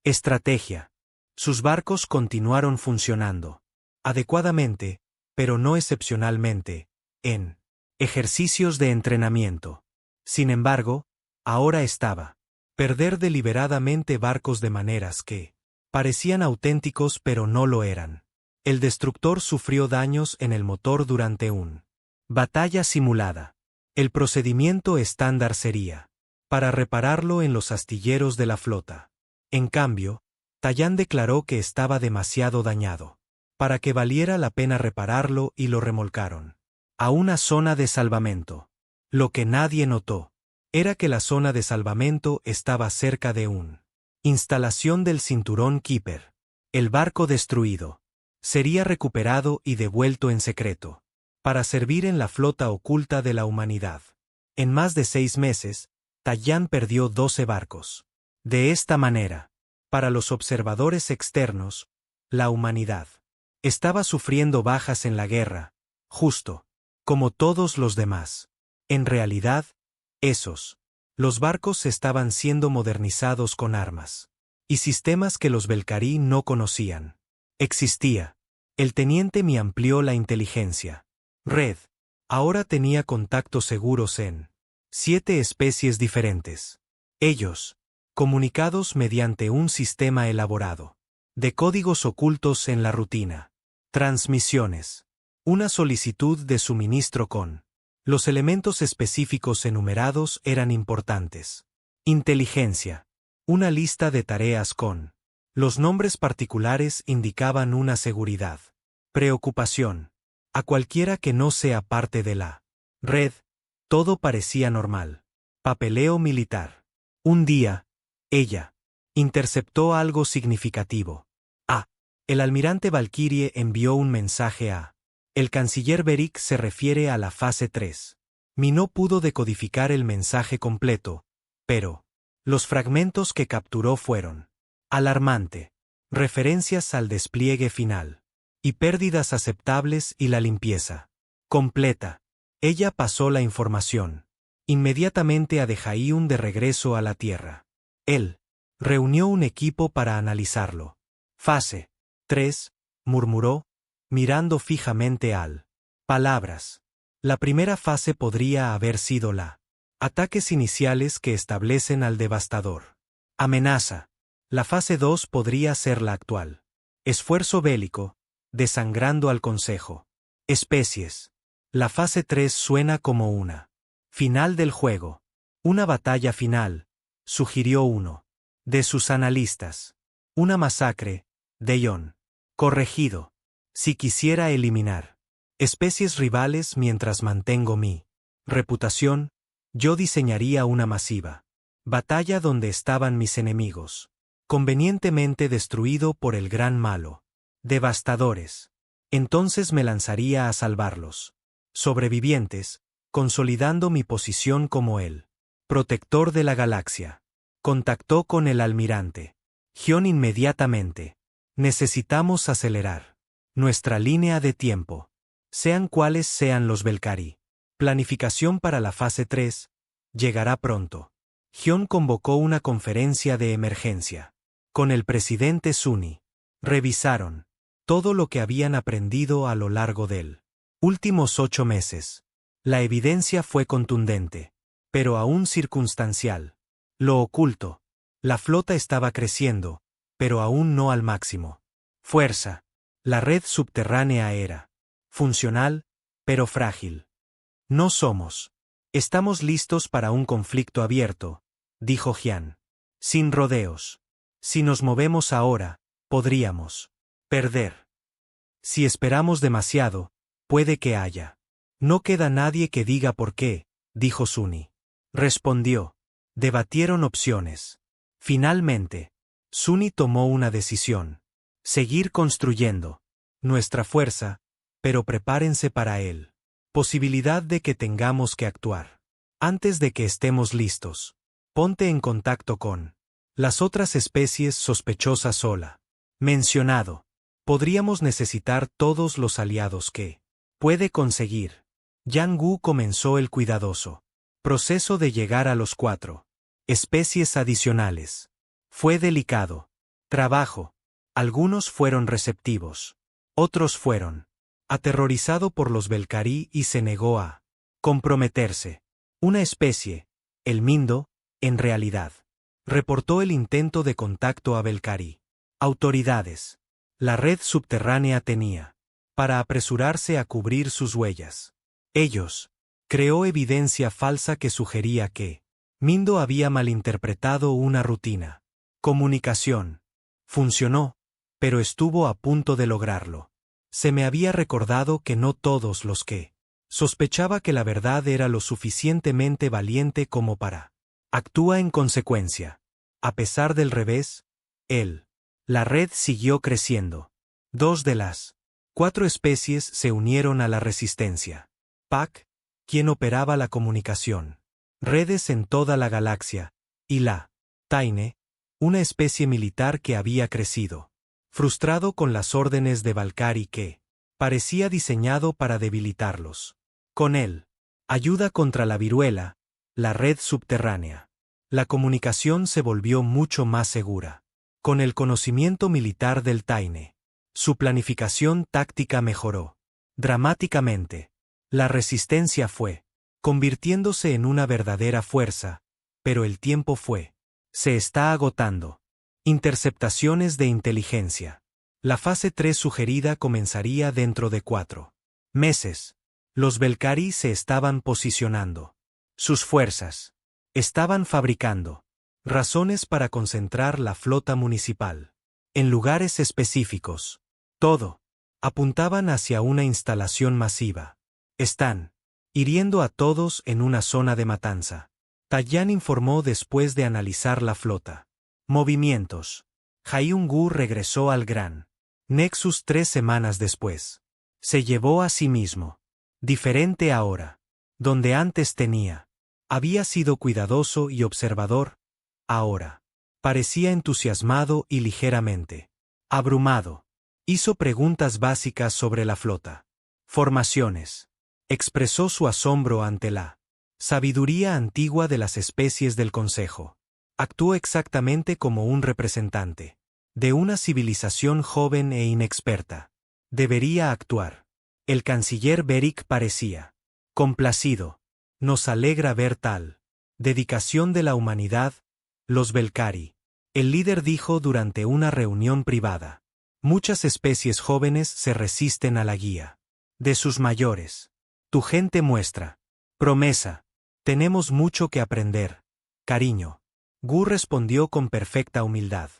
Estrategia. Sus barcos continuaron funcionando adecuadamente, pero no excepcionalmente, en ejercicios de entrenamiento. Sin embargo, ahora estaba perder deliberadamente barcos de maneras que parecían auténticos pero no lo eran. El destructor sufrió daños en el motor durante una batalla simulada. El procedimiento estándar sería para repararlo en los astilleros de la flota. En cambio, Tayan declaró que estaba demasiado dañado para que valiera la pena repararlo y lo remolcaron a una zona de salvamento. Lo que nadie notó era que la zona de salvamento estaba cerca de una instalación del cinturón Keeper. El barco destruido sería recuperado y devuelto en secreto para servir en la flota oculta de la humanidad. En más de 6 meses, Tayan perdió 12 barcos. De esta manera, para los observadores externos, la humanidad estaba sufriendo bajas en la guerra, justo como todos los demás. En realidad, los barcos estaban siendo modernizados con armas y sistemas que los Belcari no conocían. Existía. El teniente Mi amplió la inteligencia. Red Ahora tenía contactos seguros en 7 especies diferentes. Ellos, comunicados mediante un sistema elaborado de códigos ocultos en la rutina. Transmisiones. Una solicitud de suministro con los elementos específicos enumerados eran importantes. Inteligencia. Una lista de tareas con los nombres particulares indicaban una seguridad. Preocupación. A cualquiera que no sea parte de la red, todo parecía normal. Papeleo militar. Un día, ella interceptó algo significativo. El almirante Valkyrie envió un mensaje a el canciller Beric se refiere a la fase 3. Mi no pudo decodificar el mensaje completo, pero los fragmentos que capturó fueron alarmante. Referencias al despliegue final. Y pérdidas aceptables y la limpieza completa. Ella pasó la información inmediatamente a Dejaíun de regreso a la Tierra. Él reunió un equipo para analizarlo. Fase 3, murmuró, mirando fijamente al palabras. La primera fase podría haber sido la ataques iniciales que establecen al devastador. Amenaza. La fase 2 podría ser la actual. Esfuerzo bélico, desangrando al Consejo. Especies. La fase 3 suena como una final del juego. Una batalla final, sugirió uno de sus analistas. Una masacre, Dejon. Corregido. Si quisiera eliminar especies rivales mientras mantengo mi reputación, yo diseñaría una masiva batalla donde estaban mis enemigos, convenientemente destruido por el gran malo. Devastadores. Entonces me lanzaría a salvarlos. Sobrevivientes, consolidando mi posición como el protector de la galaxia. Contactó con el almirante. Gion inmediatamente. Necesitamos acelerar nuestra línea de tiempo. Sean cuales sean los Belcari. Planificación para la fase 3. Llegará pronto. Gion convocó una conferencia de emergencia. Con el presidente Suni. Revisaron todo lo que habían aprendido a lo largo del últimos 8 meses. La evidencia fue contundente, pero aún circunstancial. Lo oculto. La flota estaba creciendo, pero aún no al máximo. Fuerza. La red subterránea era funcional, pero frágil. No somos. Estamos listos para un conflicto abierto, dijo Jian. Sin rodeos. Si nos movemos ahora, podríamos perder. Si esperamos demasiado, puede que haya. No queda nadie que diga por qué, dijo Suni. Respondió. Debatieron opciones. Finalmente, Suni tomó una decisión. Seguir construyendo nuestra fuerza, pero prepárense para él. Posibilidad de que tengamos que actuar. Antes de que estemos listos, ponte en contacto con las otras especies sospechosas sola. Mencionado. Podríamos necesitar todos los aliados que puede conseguir. Yang Gu comenzó el cuidadoso proceso de llegar a los 4 especies adicionales. Fue delicado. Trabajo. Algunos fueron receptivos. Otros fueron aterrorizado por los Belcari y se negó a comprometerse. Una especie, el Mindo, en realidad, reportó el intento de contacto a Belcari. Autoridades. La red subterránea tenía para apresurarse a cubrir sus huellas. Ellos creó evidencia falsa que sugería que Mindo había malinterpretado una rutina. Comunicación. Funcionó, pero estuvo a punto de lograrlo. Se me había recordado que no todos los que sospechaba que la verdad era lo suficientemente valiente como para actúa en consecuencia. A pesar del revés, la red siguió creciendo. 2 de las 4 especies se unieron a la resistencia. Pac, quien operaba la comunicación, redes en toda la galaxia, y la Taine, una especie militar que había crecido, frustrado con las órdenes de Valkyrie que parecía diseñado para debilitarlos. Con él, ayuda contra la viruela, la red subterránea. La comunicación se volvió mucho más segura. Con el conocimiento militar del Taine, su planificación táctica mejoró dramáticamente. La resistencia fue convirtiéndose en una verdadera fuerza, pero el tiempo se está agotando. Interceptaciones de inteligencia. La fase 3 sugerida comenzaría dentro de 4 meses. Los Belcari se estaban posicionando. Sus fuerzas estaban fabricando razones para concentrar la flota municipal en lugares específicos. Todo apuntaban hacia una instalación masiva. Están hiriendo a todos en una zona de matanza. Taiyán informó después de analizar la flota. Movimientos. Hyun-gu regresó al Gran Nexus 3 semanas después. Se llevó a sí mismo. Diferente ahora. Donde antes había sido cuidadoso y observador. Ahora parecía entusiasmado y ligeramente abrumado. Hizo preguntas básicas sobre la flota. Formaciones. Expresó su asombro ante la sabiduría antigua de las especies del Consejo. Actuó exactamente como un representante de una civilización joven e inexperta. Debería actuar. El canciller Beric parecía complacido. Nos alegra ver tal dedicación de la humanidad. Los Belcari. El líder dijo durante una reunión privada. Muchas especies jóvenes se resisten a la guía de sus mayores. Tu gente muestra promesa. Tenemos mucho que aprender. Cariño. Gu respondió con perfecta humildad.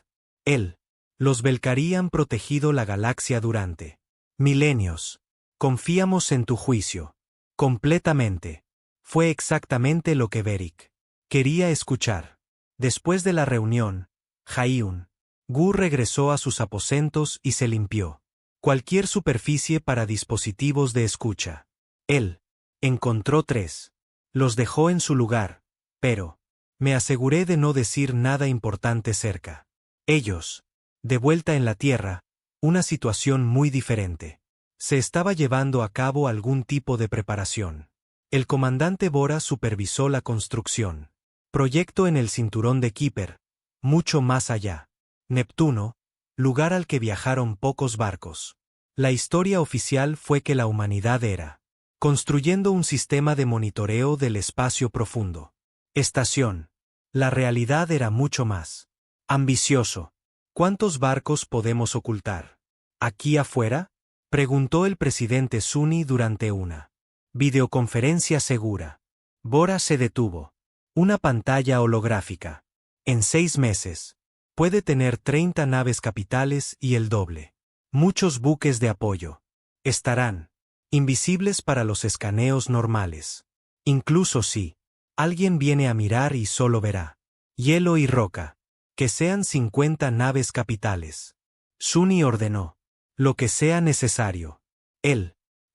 Los Belcari han protegido la galaxia durante milenios. Confiamos en tu juicio. Completamente. Fue exactamente lo que Beric quería escuchar. Después de la reunión, Hyun-gu regresó a sus aposentos y se limpió cualquier superficie para dispositivos de escucha. Él encontró 3. Los dejó en su lugar, pero me aseguré de no decir nada importante cerca. Ellos, de vuelta en la Tierra, una situación muy diferente. Se estaba llevando a cabo algún tipo de preparación. El comandante Bora supervisó la construcción. Proyecto en el cinturón de Kuiper, mucho más allá. Neptuno, lugar al que viajaron pocos barcos. La historia oficial fue que la humanidad era construyendo un sistema de monitoreo del espacio profundo. Estación. La realidad era mucho más ambicioso. ¿Cuántos barcos podemos ocultar? ¿Aquí afuera? Preguntó el presidente Suni durante una videoconferencia segura. Bora se detuvo. Una pantalla holográfica. En 6 meses. Puede tener 30 naves capitales y el doble. Muchos buques de apoyo. Estarán invisibles para los escaneos normales. Incluso si alguien viene a mirar y solo verá hielo y roca. Que sean 50 naves capitales. Suni ordenó. Lo que sea necesario.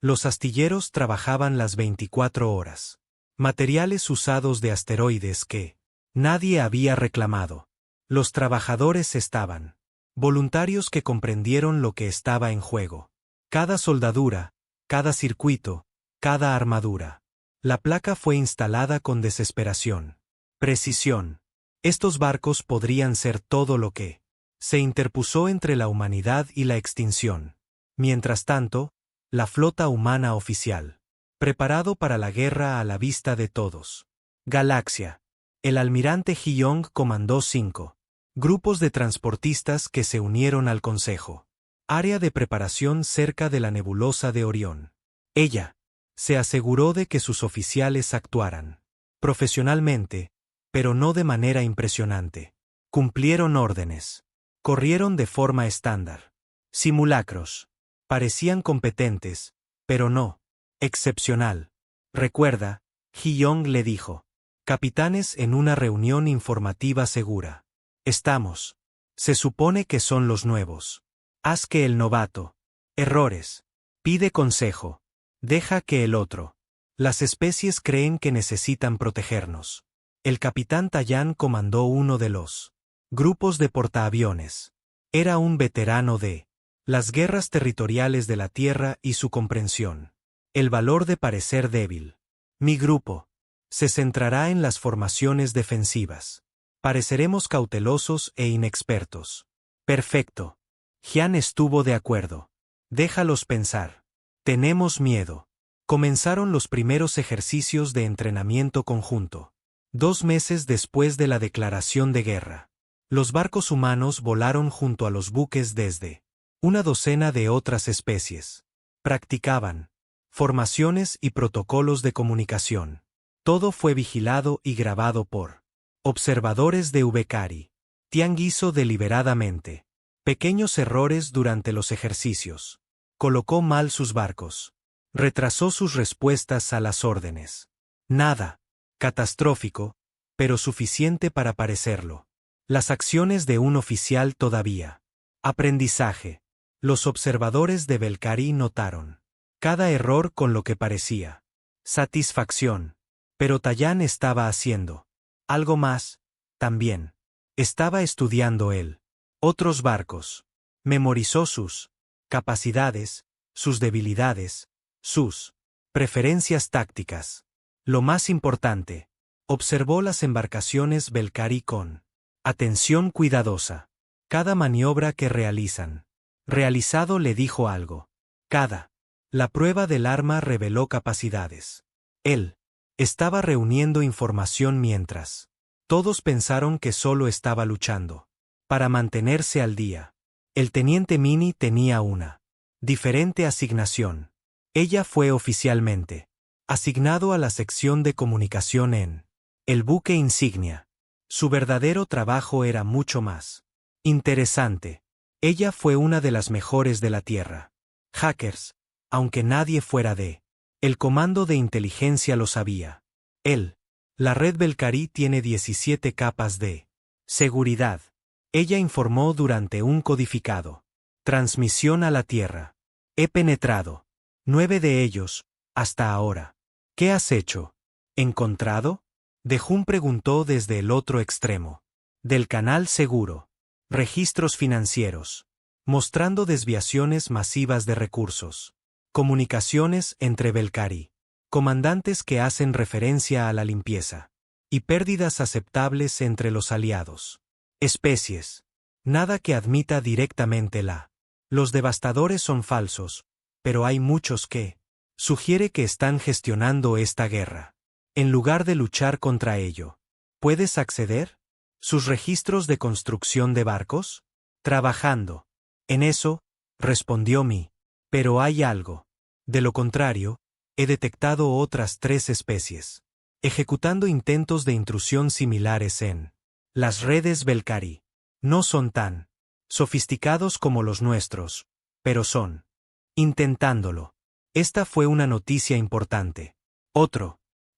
Los astilleros trabajaban las 24 horas. Materiales usados de asteroides que nadie había reclamado. Los trabajadores estaban voluntarios que comprendieron lo que estaba en juego. Cada soldadura, cada circuito, cada armadura. La placa fue instalada con desesperación. Precisión. Estos barcos podrían ser todo lo que se interpuso entre la humanidad y la extinción. Mientras tanto, la flota humana oficial. Preparado para la guerra a la vista de todos. Galaxia. El almirante Hyong comandó 5 grupos de transportistas que se unieron al consejo. Área de preparación cerca de la nebulosa de Orión. Ella se aseguró de que sus oficiales actuaran profesionalmente, pero no de manera impresionante. Cumplieron órdenes. Corrieron de forma estándar. Simulacros. Parecían competentes, pero no excepcional. Recuerda, Hyong le dijo. Capitanes en una reunión informativa segura. Estamos. Se supone que son los nuevos. Haz que el novato. Errores. Pide consejo. Deja que el otro. Las especies creen que necesitan protegernos. El capitán Taiyán comandó uno de los grupos de portaaviones. Era un veterano de las guerras territoriales de la Tierra y su comprensión. El valor de parecer débil. Mi grupo se centrará en las formaciones defensivas. Pareceremos cautelosos e inexpertos. Perfecto. Jian estuvo de acuerdo. Déjalos pensar. Tenemos miedo. Comenzaron los primeros ejercicios de entrenamiento conjunto. 2 meses después de la declaración de guerra, los barcos humanos volaron junto a los buques desde una docena de otras especies. Practicaban formaciones y protocolos de comunicación. Todo fue vigilado y grabado por observadores de Ubekari. Tian hizo deliberadamente pequeños errores durante los ejercicios. Colocó mal sus barcos. Retrasó sus respuestas a las órdenes. Nada catastrófico, pero suficiente para parecerlo. Las acciones de un oficial todavía. Aprendizaje. Los observadores de Belcari notaron cada error con lo que parecía satisfacción. Pero Tallán estaba haciendo algo más, también. Estaba estudiando él. Otros barcos. Memorizó sus capacidades, sus debilidades, sus preferencias tácticas. Lo más importante, observó las embarcaciones Belcari con atención cuidadosa. Cada maniobra que realizan. Realizado le dijo algo. La prueba del arma reveló capacidades. Él estaba reuniendo información mientras todos pensaron que solo estaba luchando para mantenerse al día. El teniente Mini tenía una diferente asignación. Ella fue oficialmente asignado a la sección de comunicación en el buque insignia. Su verdadero trabajo era mucho más interesante. Ella fue una de las mejores de la Tierra. Hackers, aunque nadie fuera de el comando de inteligencia lo sabía. La red Belcari tiene 17 capas de seguridad. Ella informó durante un codificado. Transmisión a la Tierra. He penetrado 9 de ellos, hasta ahora. ¿Qué has hecho? ¿Encontrado? Dejun preguntó desde el otro extremo. Del canal seguro. Registros financieros. Mostrando desviaciones masivas de recursos. Comunicaciones entre Belcari. Comandantes que hacen referencia a la limpieza. Y pérdidas aceptables entre los aliados. Especies. Nada que admita directamente la. Los devastadores son falsos, pero hay muchos que sugiere que están gestionando esta guerra. En lugar de luchar contra ello. ¿Puedes acceder? ¿Sus registros de construcción de barcos? Trabajando. En eso, respondió Mi. Pero hay algo. De lo contrario, he detectado otras 3 especies. Ejecutando intentos de intrusión similares en las redes Belcari. No son tan sofisticados como los nuestros, pero son intentándolo. Esta fue una noticia importante.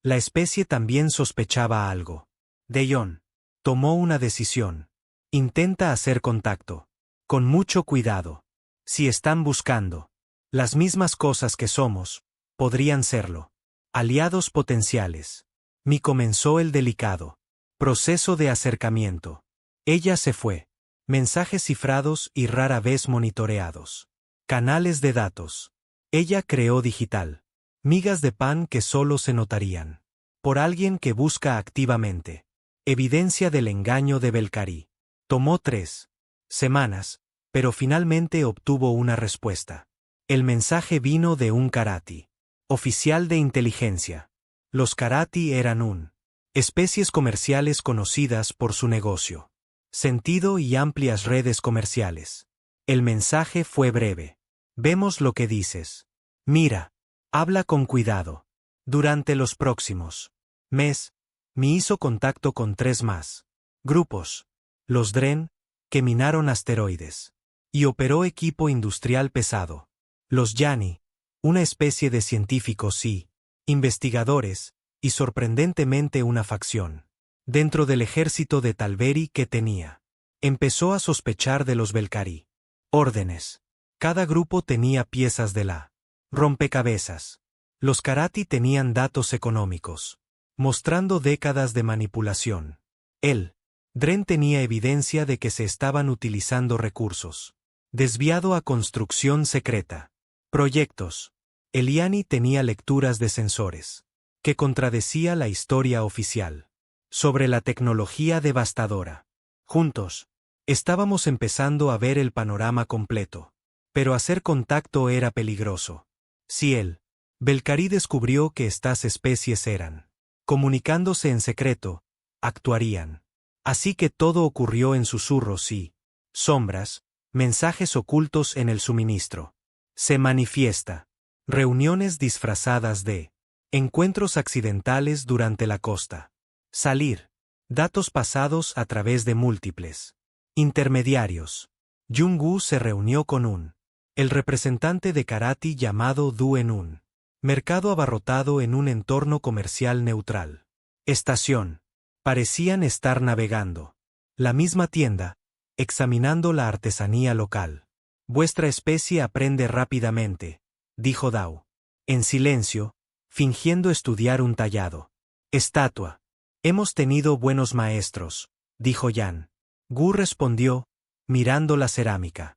La especie también sospechaba algo. Deyon tomó una decisión. Intenta hacer contacto. Con mucho cuidado. Si están buscando las mismas cosas que somos, podrían serlo. Aliados potenciales. Mi comenzó el delicado proceso de acercamiento. Ella se fue. Mensajes cifrados y rara vez monitoreados. Canales de datos. Ella creó digital. Migas de pan que solo se notarían por alguien que busca activamente. Evidencia del engaño de Belcari. Tomó 3 semanas, pero finalmente obtuvo una respuesta. El mensaje vino de un Karati. Oficial de inteligencia. Los Karati eran especies comerciales conocidas por su negocio. Sentido y amplias redes comerciales. El mensaje fue breve. Vemos lo que dices. Mira. Habla con cuidado. Durante los próximos mes, Mi hizo contacto con 3 más grupos. Los Dren, que minaron asteroides. Y operó equipo industrial pesado. Los Yani, una especie de científicos y investigadores, y sorprendentemente una facción dentro del ejército de Talveri que tenía. Empezó a sospechar de los Belcari. Órdenes. Cada grupo tenía piezas de la rompecabezas. Los Karati tenían datos económicos, mostrando décadas de manipulación. Dren tenía evidencia de que se estaban utilizando recursos. Desviado a construcción secreta. Proyectos. Eliani tenía lecturas de sensores, que contradecía la historia oficial. Sobre la tecnología devastadora. Juntos, estábamos empezando a ver el panorama completo. Pero hacer contacto era peligroso. Si Belcarí descubrió que estas especies eran, comunicándose en secreto, actuarían. Así que todo ocurrió en susurros y sombras, mensajes ocultos en el suministro. Se manifiesta. Reuniones disfrazadas de encuentros accidentales durante la costa. Salir. Datos pasados a través de múltiples intermediarios. Jung-woo se reunió con el representante de Karate llamado Du en un mercado abarrotado en un entorno comercial neutral. Estación. Parecían estar navegando la misma tienda, examinando la artesanía local. Vuestra especie aprende rápidamente, dijo Dao. En silencio, fingiendo estudiar un tallado. Estatua. Hemos tenido buenos maestros, dijo Yan. Gu respondió, mirando la cerámica.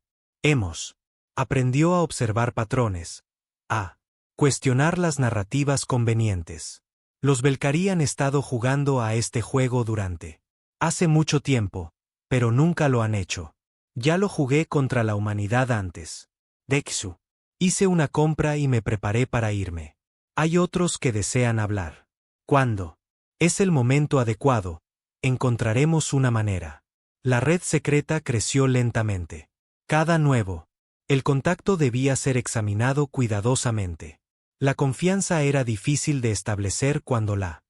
Aprendió a observar patrones, a cuestionar las narrativas convenientes. Los Belcarí han estado jugando a este juego durante hace mucho tiempo, pero nunca lo han hecho. Ya lo jugué contra la humanidad antes. Dexu. Hice una compra y me preparé para irme. Hay otros que desean hablar. Cuando es el momento adecuado, encontraremos una manera. La red secreta creció lentamente. El contacto debía ser examinado cuidadosamente. La confianza era difícil de establecer cuando la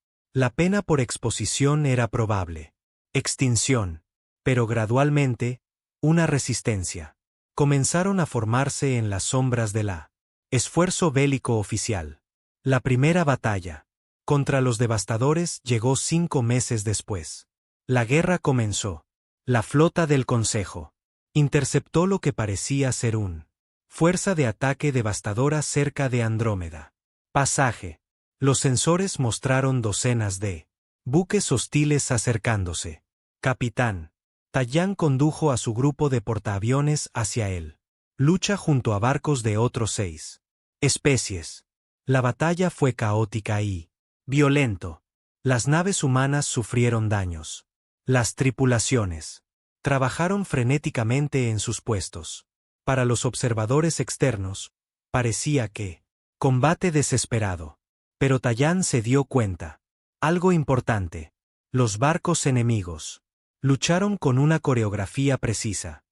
pena por exposición era probable. Extinción. Pero gradualmente, una resistencia. Comenzaron a formarse en las sombras de la esfuerzo bélico oficial. La primera batalla contra los devastadores llegó 5 meses después. La guerra comenzó. La flota del Consejo interceptó lo que parecía ser una fuerza de ataque devastadora cerca de Andrómeda. Pasaje. Los sensores mostraron docenas de buques hostiles acercándose. Capitán. Taiyang condujo a su grupo de portaaviones hacia él. Lucha junto a barcos de otros 6 especies. La batalla fue caótica y violento. Las naves humanas sufrieron daños. Las tripulaciones trabajaron frenéticamente en sus puestos. Para los observadores externos, parecía que combate desesperado. Pero Taiyang se dio cuenta. Algo importante. Los barcos enemigos lucharon con una coreografía precisa.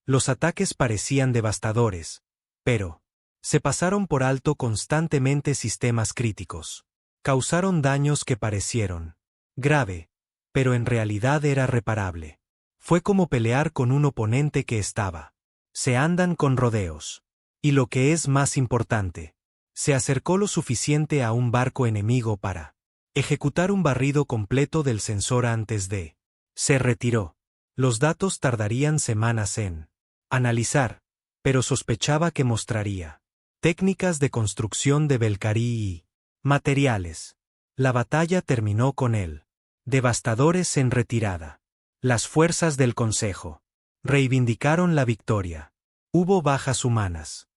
Los ataques parecían devastadores, pero se pasaron por alto constantemente sistemas críticos. Causaron daños que parecieron grave, pero en realidad era reparable. Fue como pelear con un oponente que estaba. Se andan con rodeos. Y lo que es más importante, se acercó lo suficiente a un barco enemigo para ejecutar un barrido completo del sensor antes de se retiró. Los datos tardarían semanas en analizar, pero sospechaba que mostraría técnicas de construcción de Belcarí y materiales. La batalla terminó con él. Devastadores en retirada. Las fuerzas del Consejo reivindicaron la victoria. Hubo bajas humanas.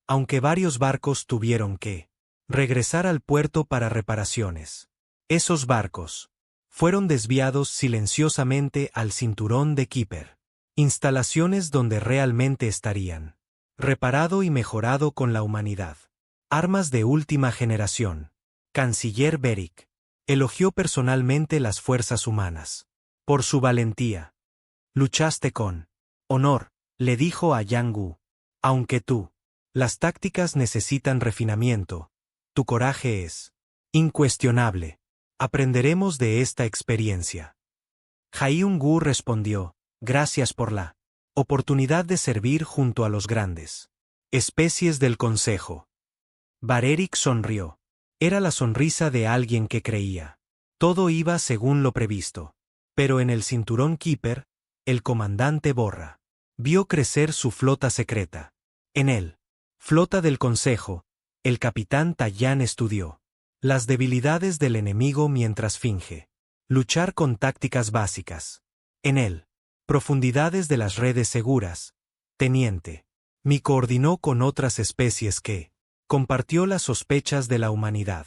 Aunque varios barcos tuvieron que regresar al puerto para reparaciones. Esos barcos fueron desviados silenciosamente al cinturón de Kuiper. Instalaciones donde realmente estarían reparado y mejorado con la humanidad. Armas de última generación. Canciller Beric elogió personalmente las fuerzas humanas. Por su valentía. Luchaste con honor, le dijo a Yang Gu. Aunque las tácticas necesitan refinamiento, tu coraje es incuestionable. Aprenderemos de esta experiencia. Hyun-gu respondió, gracias por la oportunidad de servir junto a los grandes especies del Consejo. Barerik sonrió. Era la sonrisa de alguien que creía. Todo iba según lo previsto. Pero en el cinturón Kuiper, el comandante Borra vio crecer su flota secreta. En él, flota del Consejo, el capitán Taiyang estudió las debilidades del enemigo mientras finge luchar con tácticas básicas. En él, profundidades de las redes seguras, teniente Mi coordinó con otras especies que compartió las sospechas de la humanidad.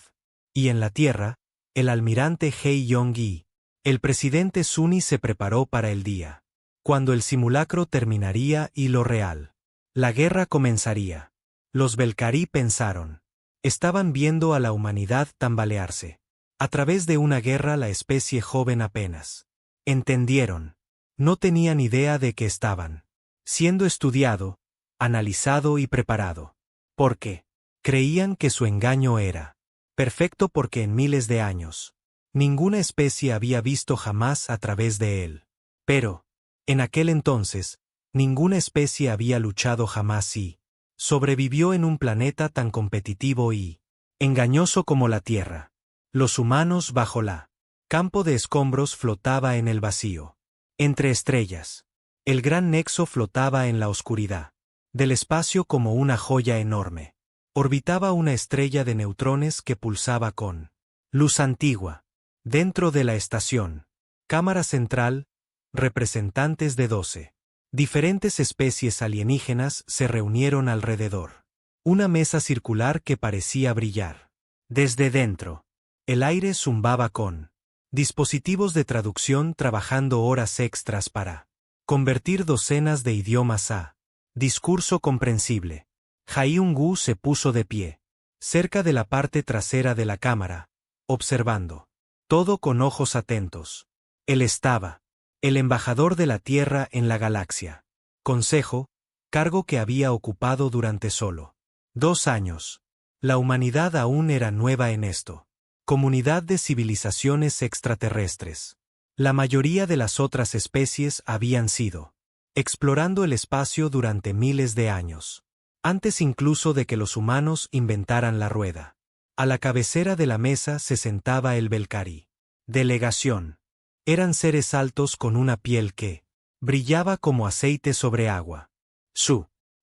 Y en la tierra, el almirante Hei Yong-gi, el presidente Suni se preparó para el día cuando el simulacro terminaría y lo real. La guerra comenzaría. Los Belcarí pensaron. Estaban viendo a la humanidad tambalearse. A través de una guerra la especie joven apenas. Entendieron. No tenían idea de que estaban siendo estudiado, analizado y preparado. ¿Por qué? Creían que su engaño era perfecto porque en miles de años ninguna especie había visto jamás a través de él. Pero, en aquel entonces, ninguna especie había luchado jamás y sobrevivió en un planeta tan competitivo y engañoso como la Tierra. Los humanos bajo la campo de escombros flotaba en el vacío. Entre estrellas. El gran nexo flotaba en la oscuridad del espacio como una joya enorme. Orbitaba una estrella de neutrones que pulsaba con luz antigua. Dentro de la estación, cámara central, representantes de 12 diferentes especies alienígenas se reunieron alrededor. Una mesa circular que parecía brillar. Desde dentro, el aire zumbaba con dispositivos de traducción trabajando horas extras para convertir docenas de idiomas a discurso comprensible. Hyun-Woo se puso de pie, cerca de la parte trasera de la cámara, observando todo con ojos atentos. Él estaba, el embajador de la Tierra en la galaxia. Consejo, cargo que había ocupado durante solo 2 años. La humanidad aún era nueva en esto. Comunidad de civilizaciones extraterrestres. La mayoría de las otras especies habían sido explorando el espacio durante miles de años, antes incluso de que los humanos inventaran la rueda. A la cabecera de la mesa se sentaba el Belcarí. Delegación. Eran seres altos con una piel que brillaba como aceite sobre agua.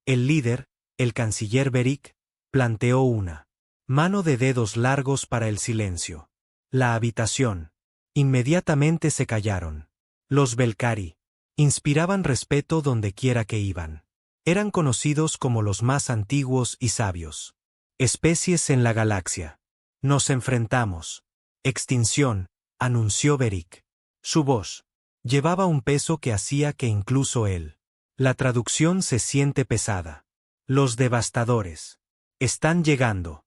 El líder, el canciller Beric, planteó una mano de dedos largos para el silencio. La habitación. Inmediatamente se callaron. Los Belcarí inspiraban respeto donde quiera que iban. Eran conocidos como los más antiguos y sabios especies en la galaxia. Nos enfrentamos. Extinción, anunció Beric. Su voz llevaba un peso que hacía que incluso él. La traducción se siente pesada. Los devastadores están llegando.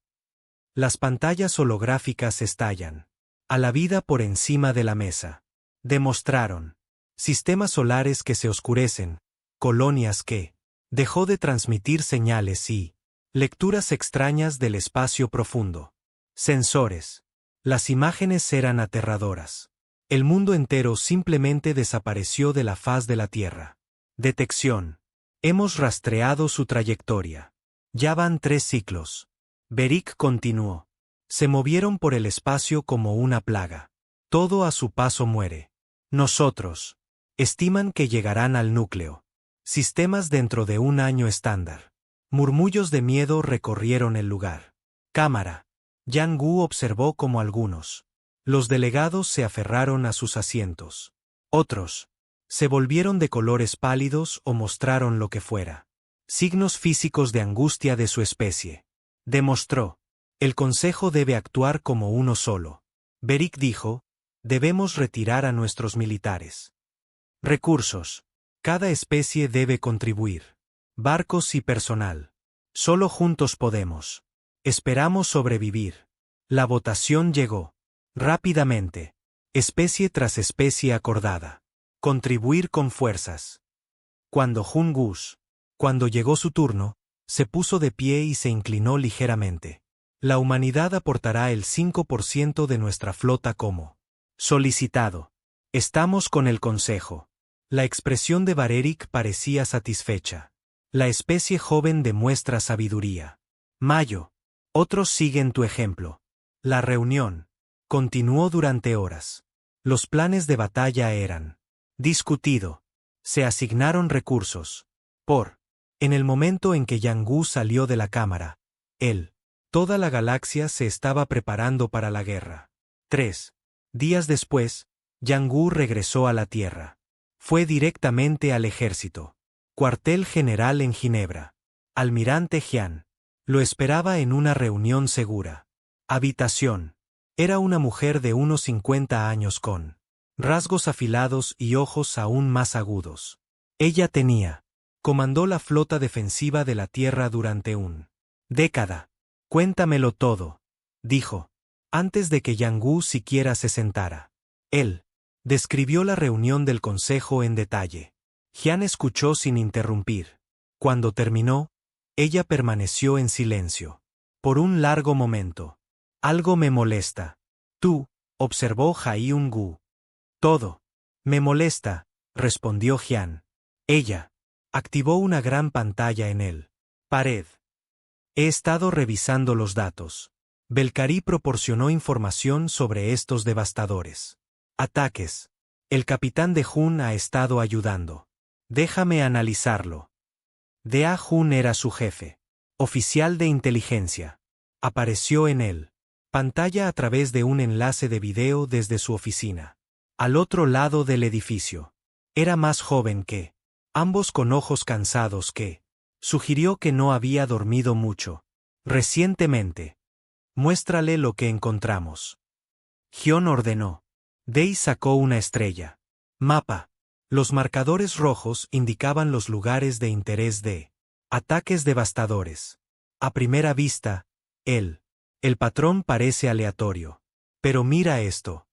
Las pantallas holográficas estallan. A la vida por encima de la mesa. Demostraron sistemas solares que se oscurecen, colonias que dejó de transmitir señales y lecturas extrañas del espacio profundo. Sensores. Las imágenes eran aterradoras. El mundo entero simplemente desapareció de la faz de la Tierra. Detección. Hemos rastreado su trayectoria. Ya van 3 ciclos. Beric continuó. Se movieron por el espacio como una plaga. Todo a su paso muere. Nosotros. Estiman que llegarán al núcleo. Sistemas dentro de 1 año estándar. Murmullos de miedo recorrieron el lugar. Cámara. Yang-Gu observó como algunos. Los delegados se aferraron a sus asientos. Otros se volvieron de colores pálidos o mostraron lo que fuera. Signos físicos de angustia de su especie. Demostró. El Consejo debe actuar como uno solo. Beric dijo, debemos retirar a nuestros militares. Recursos. Cada especie debe contribuir. Barcos y personal. Solo juntos podemos. Esperamos sobrevivir. La votación llegó. Rápidamente. Especie tras especie acordada. Contribuir con fuerzas. Cuando cuando llegó su turno, se puso de pie y se inclinó ligeramente. La humanidad aportará el 5% de nuestra flota como solicitado. Estamos con el Consejo. La expresión de Beric parecía satisfecha. La especie joven demuestra sabiduría. Mayo. Otros siguen tu ejemplo. La reunión continuó durante horas. Los planes de batalla eran discutido. Se asignaron recursos. En el momento en que Yang-Gu salió de la cámara, toda la galaxia se estaba preparando para la guerra. 3 días después, Yang-Gu regresó a la Tierra. Fue directamente al ejército. Cuartel general en Ginebra. Almirante Jian. Lo esperaba en una reunión segura. Habitación. Era una mujer de unos 50 años con rasgos afilados y ojos aún más agudos. Ella comandó la flota defensiva de la Tierra durante un Década. Cuéntamelo todo, dijo, antes de que Yang Gu siquiera se sentara. Él describió la reunión del consejo en detalle. Jian escuchó sin interrumpir. Cuando terminó, ella permaneció en silencio. Por un largo momento. Algo me molesta. Tú, observó Hai-un-gu. Todo. Me molesta, respondió Jian. Ella activó una gran pantalla en él. Pared. He estado revisando los datos. Belcarí proporcionó información sobre estos devastadores ataques. El capitán de Jun ha estado ayudando. Déjame analizarlo. Dea Jun era su jefe. Oficial de inteligencia. Apareció en él. Pantalla a través de un enlace de video desde su oficina. Al otro lado del edificio. Era más joven que. Ambos con ojos cansados que. Sugirió que no había dormido mucho. Recientemente. Muéstrale lo que encontramos. Gion ordenó. Dei sacó una estrella. Mapa. Los marcadores rojos indicaban los lugares de interés de ataques devastadores. A primera vista, el patrón parece aleatorio. Pero mira esto.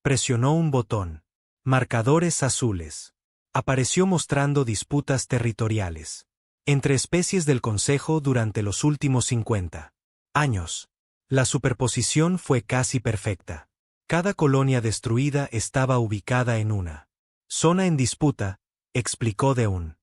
Presionó un botón. Marcadores azules. Apareció mostrando disputas territoriales entre especies del Consejo durante los últimos 50 años. La superposición fue casi perfecta. Cada colonia destruida estaba ubicada en una zona en disputa, explicó Deun.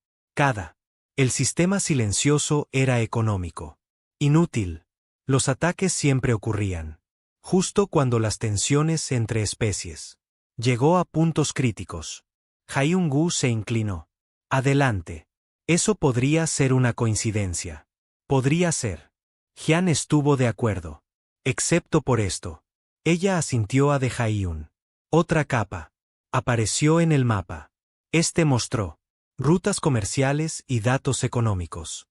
El sistema silencioso era económico. Inútil. Los ataques siempre ocurrían. Justo cuando las tensiones entre especies llegó a puntos críticos. Hai-un-gu se inclinó. Adelante. Eso podría ser una coincidencia. Podría ser. Jian estuvo de acuerdo. Excepto por esto. Ella asintió a de Hai-un. Otra capa. Apareció en el mapa. Este mostró rutas comerciales y datos económicos.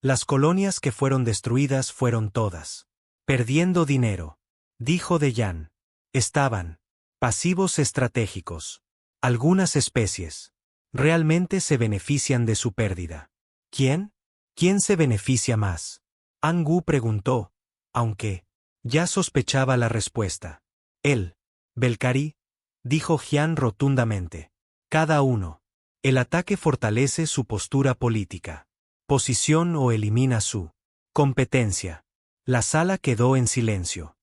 Las colonias que fueron destruidas fueron todas perdiendo dinero, dijo De Yan. Estaban pasivos estratégicos. Algunas especies realmente se benefician de su pérdida. ¿Quién? ¿Quién se beneficia más? An-gu preguntó, aunque ya sospechaba la respuesta. Belcarí, dijo Jian rotundamente. Cada uno. El ataque fortalece su postura política. Posición o elimina su competencia. La sala quedó en silencio.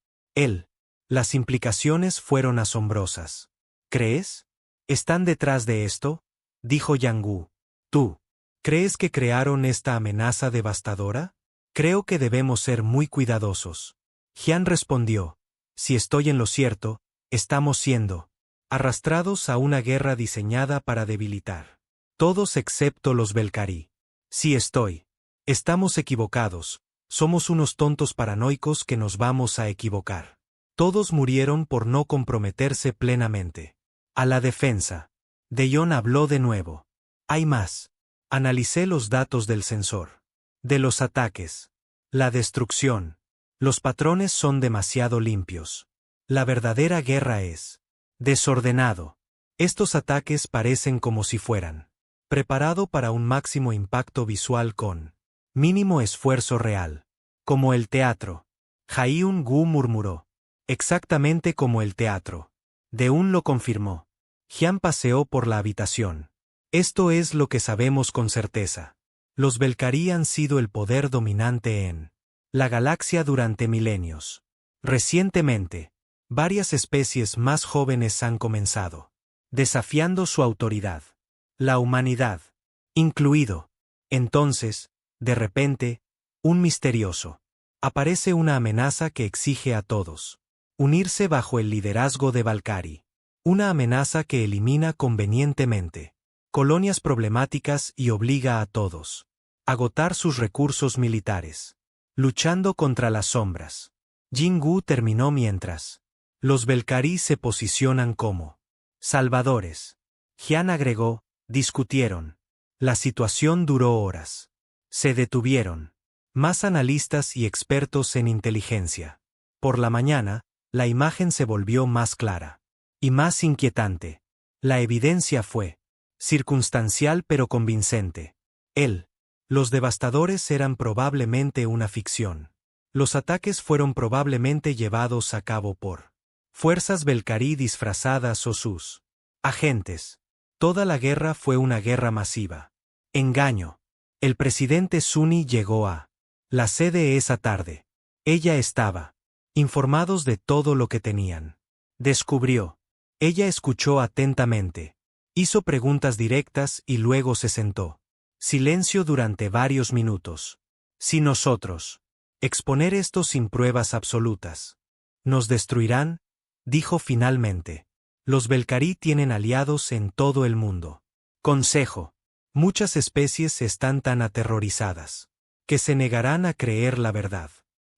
Las implicaciones fueron asombrosas. ¿Crees? ¿Están detrás de esto? Dijo Yang Gu. ¿Tú crees que crearon esta amenaza devastadora? Creo que debemos ser muy cuidadosos. Jian respondió. Si estoy en lo cierto, estamos siendo arrastrados a una guerra diseñada para debilitar todos excepto los Belcarí. Sí estoy. Estamos equivocados. Somos unos tontos paranoicos que nos vamos a equivocar. Todos murieron por no comprometerse plenamente. A la defensa. Deyon habló de nuevo. Hay más. Analicé los datos del sensor. De los ataques. La destrucción. Los patrones son demasiado limpios. La verdadera guerra es desordenado. Estos ataques parecen como si fueran preparado para un máximo impacto visual con mínimo esfuerzo real. Como el teatro. Hai-un-gu murmuró. Exactamente como el teatro. Deun lo confirmó. Jian paseó por la habitación. Esto es lo que sabemos con certeza. Los Belcarí han sido el poder dominante en la galaxia durante milenios. Recientemente, varias especies más jóvenes han comenzado desafiando su autoridad. La humanidad, incluido. Entonces, de repente, un misterioso. Aparece una amenaza que exige a todos unirse bajo el liderazgo de Valkyrie. Una amenaza que elimina convenientemente colonias problemáticas y obliga a todos a agotar sus recursos militares. Luchando contra las sombras. Jin-gu terminó mientras los Belcarí se posicionan como salvadores. Jian agregó, discutieron. La situación duró horas. Se detuvieron. Más analistas y expertos en inteligencia. Por la mañana, la imagen se volvió más clara. Y más inquietante. La evidencia fue circunstancial pero convincente. Los devastadores eran probablemente una ficción. Los ataques fueron probablemente llevados a cabo por fuerzas Belcarí disfrazadas o sus agentes. Toda la guerra fue una guerra masiva. Engaño. El presidente Suni llegó a la sede esa tarde. Ella estaba informados de todo lo que tenían. Descubrió. Ella escuchó atentamente. Hizo preguntas directas y luego se sentó. Silencio durante varios minutos. Si nosotros exponer esto sin pruebas absolutas, ¿nos destruirán?, dijo finalmente. Los Belcarí tienen aliados en todo el mundo. Consejo. Muchas especies están tan aterrorizadas que se negarán a creer la verdad,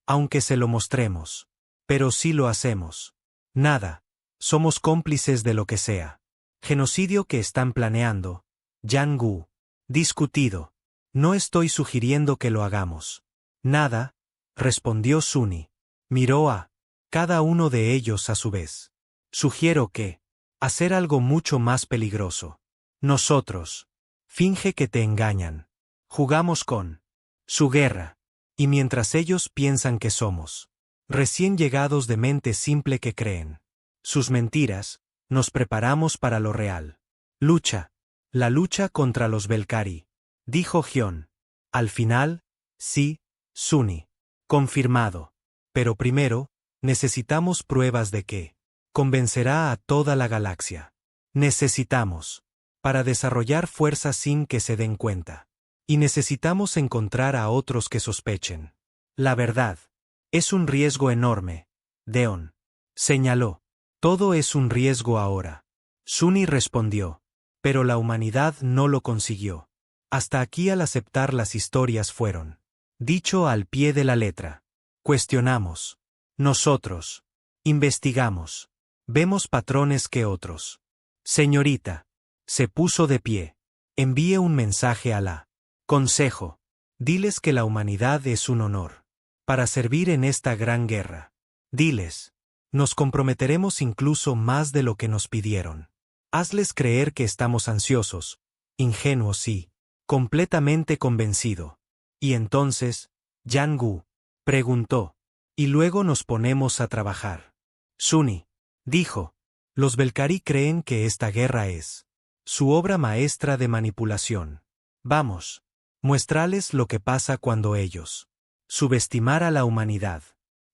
aunque se lo mostremos. Pero si lo hacemos, nada. Somos cómplices de lo que sea. Genocidio que están planeando. Yang Gu. Discutido. No estoy sugiriendo que lo hagamos. Nada, respondió Suni. Miró a cada uno de ellos a su vez. Sugiero que hacer algo mucho más peligroso. Nosotros. Finge que te engañan. Jugamos con su guerra. Y mientras ellos piensan que somos recién llegados de mente simple que creen sus mentiras, nos preparamos para lo real. Lucha. La lucha contra los Belcarí, dijo Gion. Al final, sí, Suni. Confirmado. Pero primero, necesitamos pruebas de que convencerá a toda la galaxia. Necesitamos para desarrollar fuerza sin que se den cuenta. Y necesitamos encontrar a otros que sospechen. La verdad. Es un riesgo enorme. Deon señaló. Todo es un riesgo ahora. Suni respondió. Pero la humanidad no lo consiguió. Hasta aquí al aceptar las historias fueron dicho al pie de la letra. Cuestionamos. Nosotros investigamos. Vemos patrones que otros. Señorita. Se puso de pie. Envíe un mensaje a la Consejo. Diles que la humanidad es un honor para servir en esta gran guerra. Diles. Nos comprometeremos incluso más de lo que nos pidieron. Hazles creer que estamos ansiosos, ingenuos y completamente convencido. Y entonces, Yang Gu preguntó. Y luego nos ponemos a trabajar. Suni dijo. Los Belcarí creen que esta guerra es su obra maestra de manipulación. Vamos. Muéstrales lo que pasa cuando ellos subestimar a la humanidad.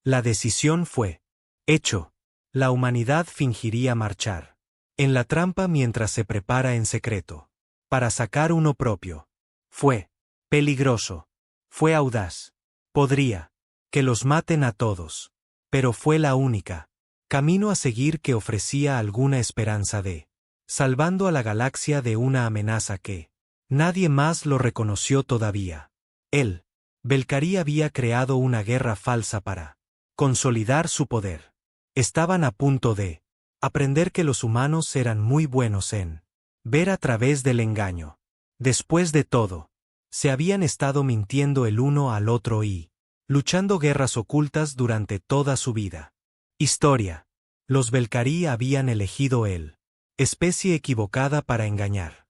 La decisión fue hecho. La humanidad fingiría marchar en la trampa mientras se prepara en secreto para sacar uno propio. Fue peligroso. Fue audaz. Podría que los maten a todos. Pero fue la única camino a seguir que ofrecía alguna esperanza de salvando a la galaxia de una amenaza que nadie más lo reconoció todavía. Él, Belcarí, había creado una guerra falsa para consolidar su poder. Estaban a punto de aprender que los humanos eran muy buenos en ver a través del engaño. Después de todo, se habían estado mintiendo el uno al otro y luchando guerras ocultas durante toda su vida. Historia. Los Belcarí habían elegido el especie equivocada para engañar.